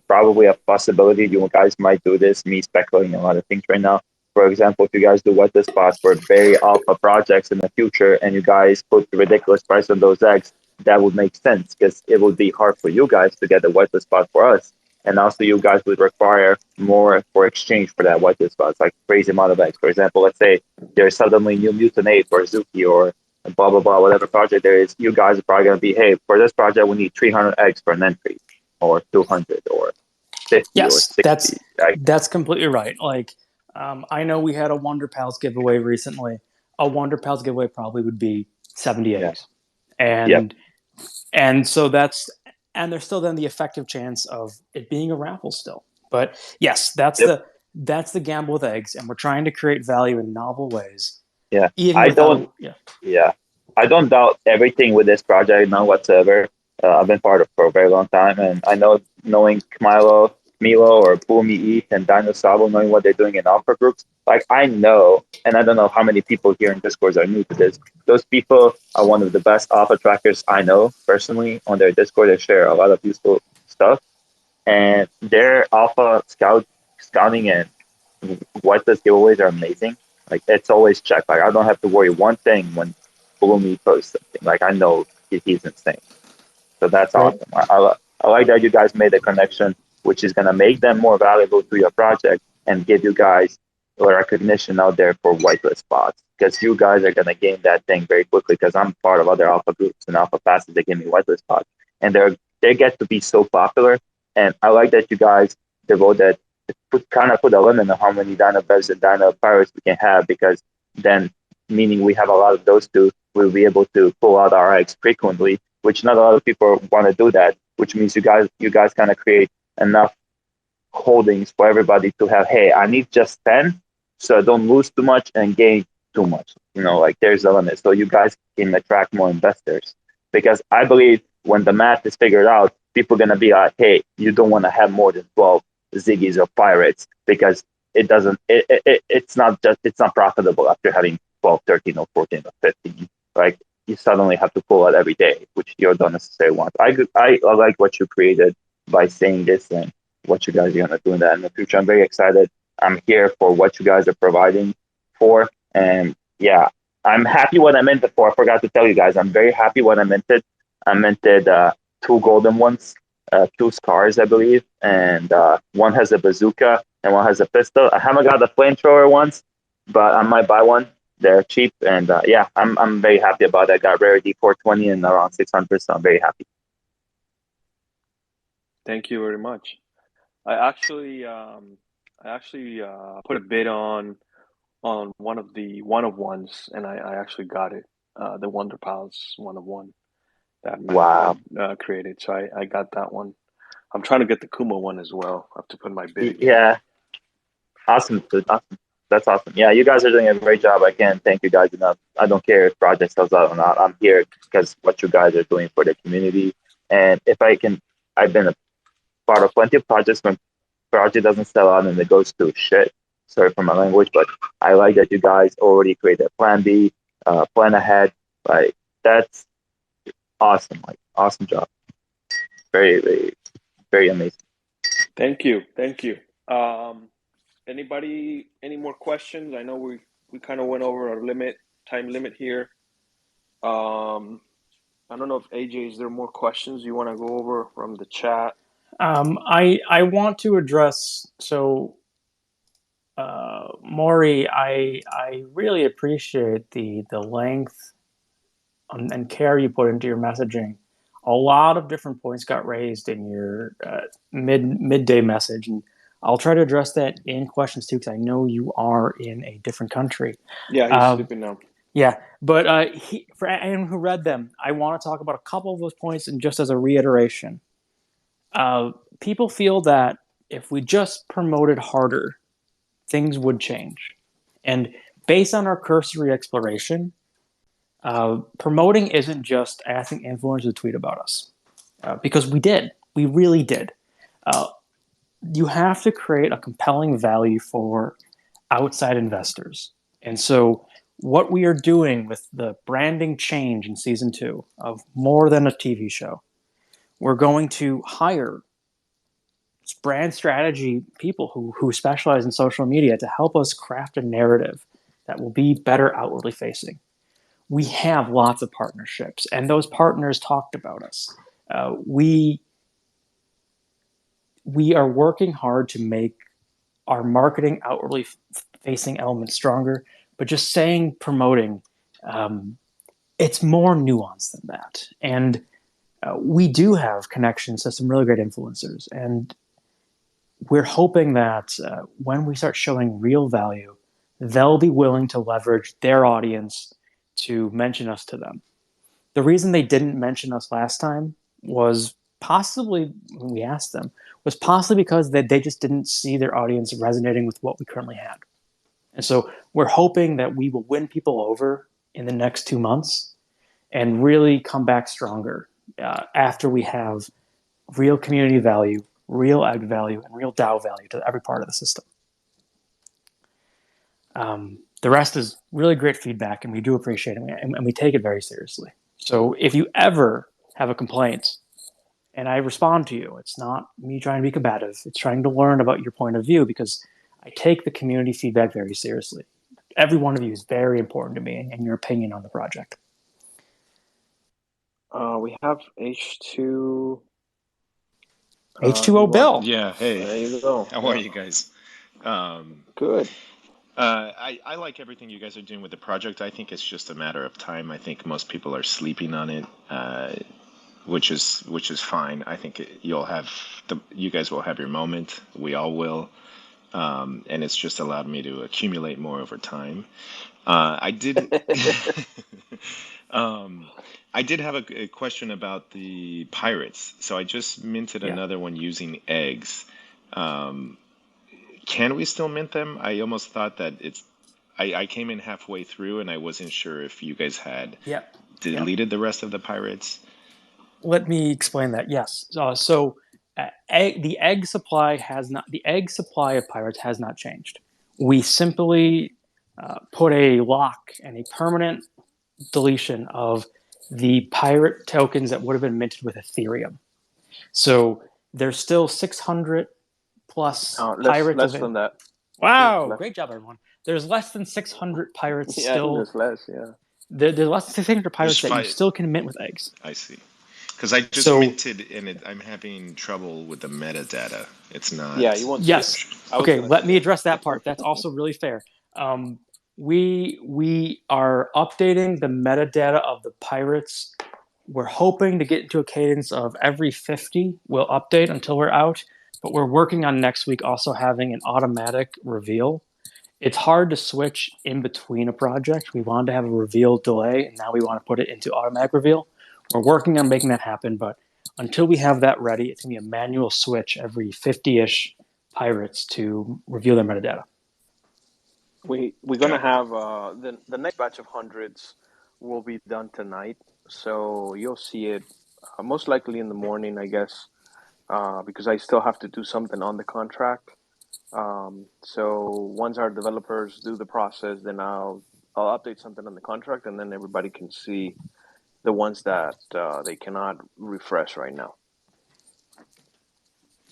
probably a possibility. You guys might do this. Me speculating a lot of things right now. For example, if you guys do whitelist spots for very alpha projects in the future, and you guys put the ridiculous price on those eggs, that would make sense because it would be hard for you guys to get the whitelist spot for us. And also, you guys would require more for exchange for that whitelist spot. It's like crazy amount of eggs. For example, let's say there's suddenly new Mutant Ape or Zuki or blah blah blah, whatever project there is, you guys are probably gonna be, hey, for this project we need 300 eggs for an entry, or 200, or 50, or Yes, 60. Like, that's completely right. Like, I know we had a Wonder Pals giveaway recently. A Wonder Pals giveaway probably would be 70 yeah, eggs, yep, and so there's still then the effective chance of it being a raffle still. But yes, yep, that's the gamble with eggs, and we're trying to create value in novel ways, yeah. even I without don't, yeah, I don't doubt everything with this project, none whatsoever. I've been part of it for a very long time, and I know knowing Milo, or Boomy Eat and Dino Sabo, knowing what they're doing in alpha groups, like I know, and I don't know how many people here in Discord are new to this. Those people are one of the best alpha trackers I know personally on their Discord. They share a lot of useful stuff, and their scouting and whitelist giveaways are amazing. Like it's always checked. Like I don't have to worry one thing when Bloomy posts something. Like I know he's insane. So that's great. awesome. I like that you guys made a connection, which is gonna make them more valuable to your project and give you guys a recognition out there for whitelist spots. Because you guys are gonna gain that thing very quickly. Because I'm part of other alpha groups and alpha passes that give me whitelist spots, and they get to be so popular. And I like that you guys devoted put a limit on how many Dino Bevs and Dino Pirates we can have, because then meaning we have a lot of those two, we'll be able to pull out our eggs frequently, which not a lot of people want to do that, which means you guys kind of create enough holdings for everybody to have, hey, I need just 10 so I don't lose too much and gain too much. Like there's a limit. So you guys can attract more investors. Because I believe when the math is figured out, people are gonna be like, hey, you don't want to have more than 12 Ziggies or pirates because it's not profitable after having 12, 13, or 14 or 15. Like you suddenly have to pull out every day, which you don't necessarily want. I like what you created by saying this, and what you guys are gonna do in that in the future. I'm very excited. I'm here for what you guys are providing for, and yeah, I'm happy what I minted for. I forgot to tell you guys, I'm very happy what I minted. I minted two golden ones, two scars, I believe, and one has a bazooka and one has a pistol. I haven't got the flamethrower ones, but I might buy one. They're cheap, and yeah, I'm very happy about that. I got rarity 420 and around 600, so I'm very happy. Thank you very much. I actually put a bid on one of ones, and I actually got it. The Wonder Pals one of one that man Wow. had created. So I got that one. I'm trying to get the Kuma one as well. I have to put my bid again. Yeah, awesome, dude. Awesome. That's awesome. Yeah, you guys are doing a great job. I can't thank you guys enough. I don't care if project sells out or not. I'm here because what you guys are doing for the community. And if I can, I've been a part of plenty of projects when project doesn't sell out and it goes to shit. Sorry for my language, but I like that you guys already created a plan B, plan ahead. Like that's awesome. Like awesome job. Very, very, very amazing. Thank you. Thank you. Um, any more questions? I know we kind of went over our time limit here. I don't know if AJ, is there more questions you want to go over from the chat? I want to address Maury. I really appreciate the length and care you put into your messaging. A lot of different points got raised in your midday message, and I'll try to address that in questions too, because I know you are in a different country. Yeah, he's sleeping now. Yeah, but for anyone who read them, I want to talk about a couple of those points, and just as a reiteration, people feel that if we just promoted harder, things would change. And based on our cursory exploration, promoting isn't just asking influencers to tweet about us, because we did. We really did. You have to create a compelling value for outside investors. And so what we are doing with the branding change in season 2 of More Than a TV Show, we're going to hire brand strategy people who specialize in social media to help us craft a narrative that will be better outwardly facing. We have lots of partnerships, and those partners talked about us. We are working hard to make our marketing outwardly facing elements stronger, but just saying promoting, it's more nuanced than that. And we do have connections to some really great influencers, and we're hoping that when we start showing real value, they'll be willing to leverage their audience to mention us to them. The reason they didn't mention us last time was possibly, when we asked them, was possibly because they just didn't see their audience resonating with what we currently had. And so we're hoping that we will win people over in the next 2 months and really come back stronger after we have real community value, real egg value, and real DAO value to every part of the system. The rest is really great feedback, and we do appreciate it, and we take it very seriously. So if you ever have a complaint and I respond to you, it's not me trying to be combative. It's trying to learn about your point of view, because I take the community feedback very seriously. Every one of you is very important to me and your opinion on the project. We have H2. H2O Bill. Yeah, hey. There you go. How are you guys? Good. I like everything you guys are doing with the project. I think it's just a matter of time. I think most people are sleeping on it, which is fine. I think you guys will have your moment. We all will, and it's just allowed me to accumulate more over time. I did I did have a question about the pirates. So I just minted another one using eggs. Can we still mint them? I almost thought that I came in halfway through and I wasn't sure if you guys had deleted the rest of the pirates. Let me explain that. Yes. The egg supply of pirates has not changed. We simply put a lock and a permanent deletion of the pirate tokens that would have been minted with Ethereum. So there's still 600 plus pirates. Less than that. Wow, great job, everyone. There's less than 600 pirates still. There's less, yeah. There's less than 600 pirates that you still can mint with eggs. I see. Because I just minted and I'm having trouble with the metadata. It's not. Yeah, you want. Yes. Okay, let me address that part. That's also really fair. We are updating the metadata of the pirates. We're hoping to get into a cadence of every 50 we'll update until we're out, but we're working on next week also having an automatic reveal. It's hard to switch in between a project. We wanted to have a reveal delay, and now we want to put it into automatic reveal. We're working on making that happen, but until we have that ready, it's going to be a manual switch every 50-ish pirates to reveal their metadata. We're gonna have the next batch of hundreds will be done tonight, so you'll see it most likely in the morning, I guess, because I still have to do something on the contract. So once our developers do the process, then I'll update something on the contract, and then everybody can see the ones that they cannot refresh right now.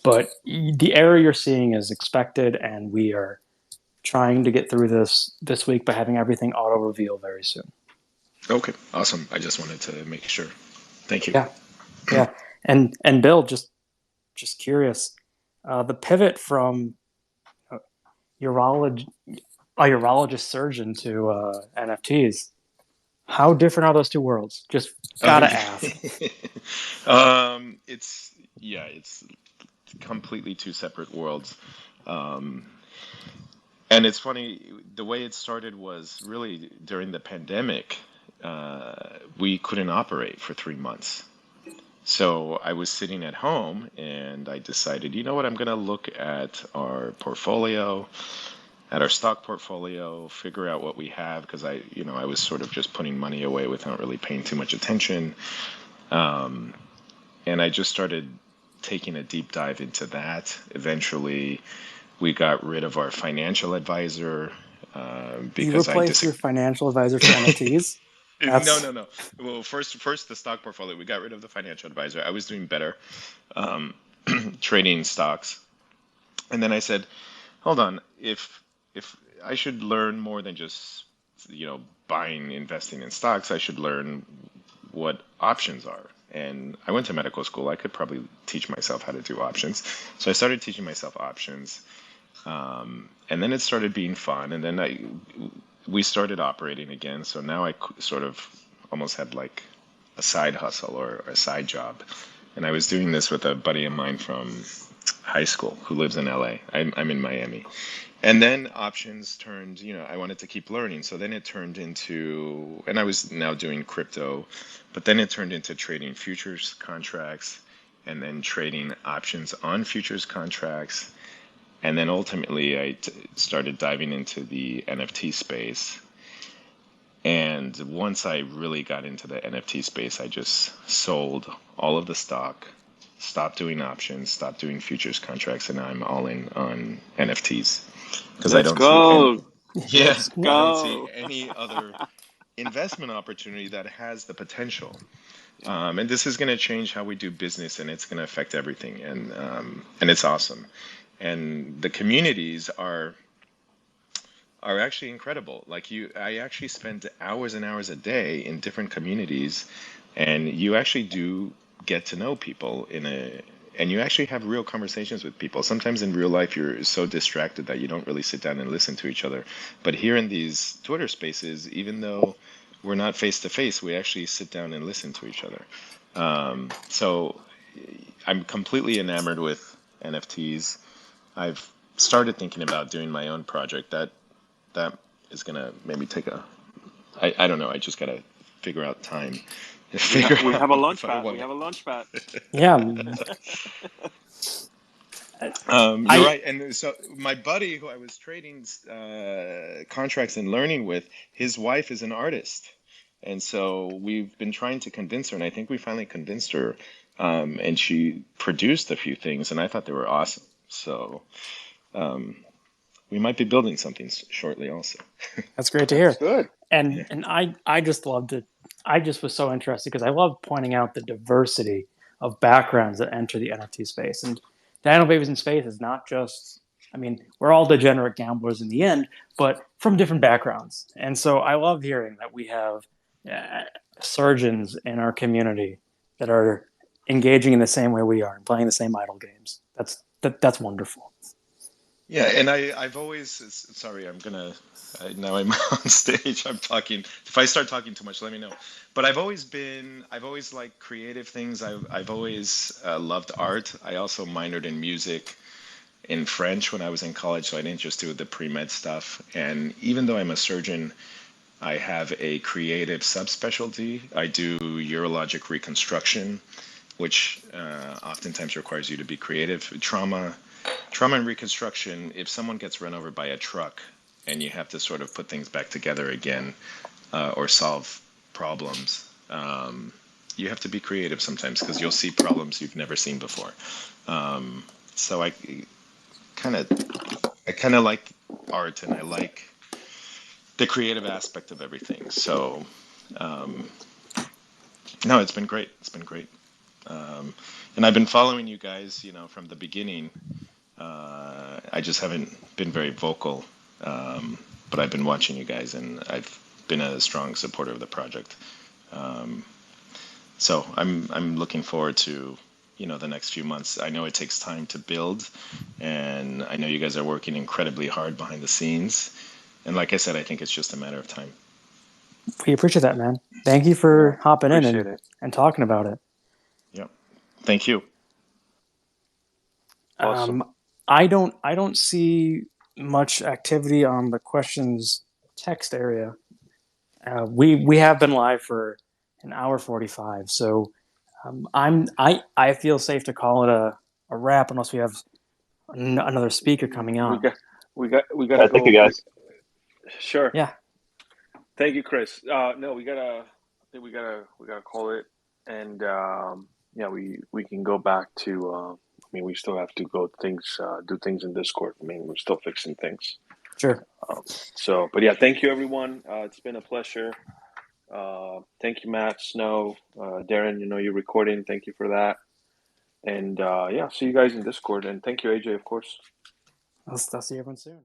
But the error you're seeing is expected, and we are trying to get through this week by having everything auto reveal very soon. Okay, awesome. I just wanted to make sure. Thank you. Yeah, yeah. And Bill, just curious, the pivot from uh, urolog a urologist surgeon to NFTs. How different are those two worlds? Just Oh, gotta ask. it's yeah, it's completely two separate worlds. Um, and it's funny, the way it started was really during the pandemic. We couldn't operate for 3 months. So I was sitting at home and I decided, you know what, I'm going to look at our portfolio, at our stock portfolio, figure out what we have because I was sort of just putting money away without really paying too much attention. Um, and I just started taking a deep dive into that. Eventually, we got rid of our financial advisor You because I replace your disagreed. financial advisor for NFTs? No, That's no, no. Well, first the stock portfolio. We got rid of the financial advisor. I was doing better, um, trading stocks, and then I said, hold on, if I should learn more than just buying, investing in stocks, I should learn what options are. And I went to medical school. I could probably teach myself how to do options. So I started teaching myself options. And then it started being fun. And then we started operating again. So now I sort of almost had like a side hustle or a side job. And I was doing this with a buddy of mine from high school who lives in LA. I'm in Miami. And then options turned, I wanted to keep learning. So then it turned into, and I was now doing crypto, but then it turned into trading futures contracts and then trading options on futures contracts. And then ultimately, I started diving into the NFT space. And once I really got into the NFT space, I just sold all of the stock, stopped doing options, stopped doing futures contracts, and now I'm all in on NFTs because I Let's don't see any. go. Yeah, Let's I don't see go. any other investment opportunity that has the potential. And this is going to change how we do business, and it's going to affect everything, and it's awesome. And the communities are actually incredible. Like I actually spend hours and hours a day in different communities, and you actually do get to know people and you actually have real conversations with people. Sometimes in real life, you're so distracted that you don't really sit down and listen to each other. But here in these Twitter spaces, even though we're not face to face, we actually sit down and listen to each other. So I'm completely enamored with NFTs. I've started thinking about doing my own project that is gonna maybe take I don't know, I just gotta figure out time to figure We out have a if launch I pad. want We have a launch pad. yeah. you're I right. And so my buddy who I was trading contracts and learning with, his wife is an artist, and so we've been trying to convince her, and I think we finally convinced her, and she produced a few things and I thought they were awesome. So um, we might be building something shortly also. That's great to That's hear. good. Yeah. And I just loved it. I just was so interested because I love pointing out the diversity of backgrounds that enter the NFT space. And Dino Babies in Space is not just, I mean, we're all degenerate gamblers in the end, but from different backgrounds. And so I love hearing that we have uh, surgeons in our community that are engaging in the same way we are and playing the same idle games. That's wonderful. Yeah, and I've always sorry, now I'm on stage. I'm talking. If I start talking too much, let me know. But I've always liked creative things. I've always loved art. I also minored in music in French when I was in college, so I didn't just do the pre-med stuff. And even though I'm a surgeon, I have a creative subspecialty. I do urologic reconstruction, which oftentimes requires you to be creative. Trauma and reconstruction, if someone gets run over by a truck and you have to sort of put things back together again or solve problems, you have to be creative sometimes because you'll see problems you've never seen before. So kind of I kind of like art and I like the creative aspect of everything. So um, no, it's been great. It's been great. And I've been following you guys, from the beginning. I just haven't been very vocal, but I've been watching you guys, and I've been a strong supporter of the project. So I'm looking forward to the next few months. I know it takes time to build, and I know you guys are working incredibly hard behind the scenes. And like I said, I think it's just a matter of time. We appreciate that, man. Thank you for hopping in Appreciate it. and talking about it. Yep. Thank you. Awesome. I don't see much activity on the questions text area. We have been live for an hour 45, so I feel safe to call it a wrap unless we have another speaker coming on. We got Yeah, to thank you go. guys. Sure. Yeah. Thank you, Chris. No, I think we gotta call it, and yeah, we can go back to. I mean, we still have to do things in Discord. I mean, we're still fixing things. Sure. So, but yeah, thank you, everyone. It's been a pleasure. Thank you, Matt, Snow, Darren. You're recording. Thank you for that. And yeah, see you guys in Discord. And thank you, AJ, of course. I'll see everyone soon.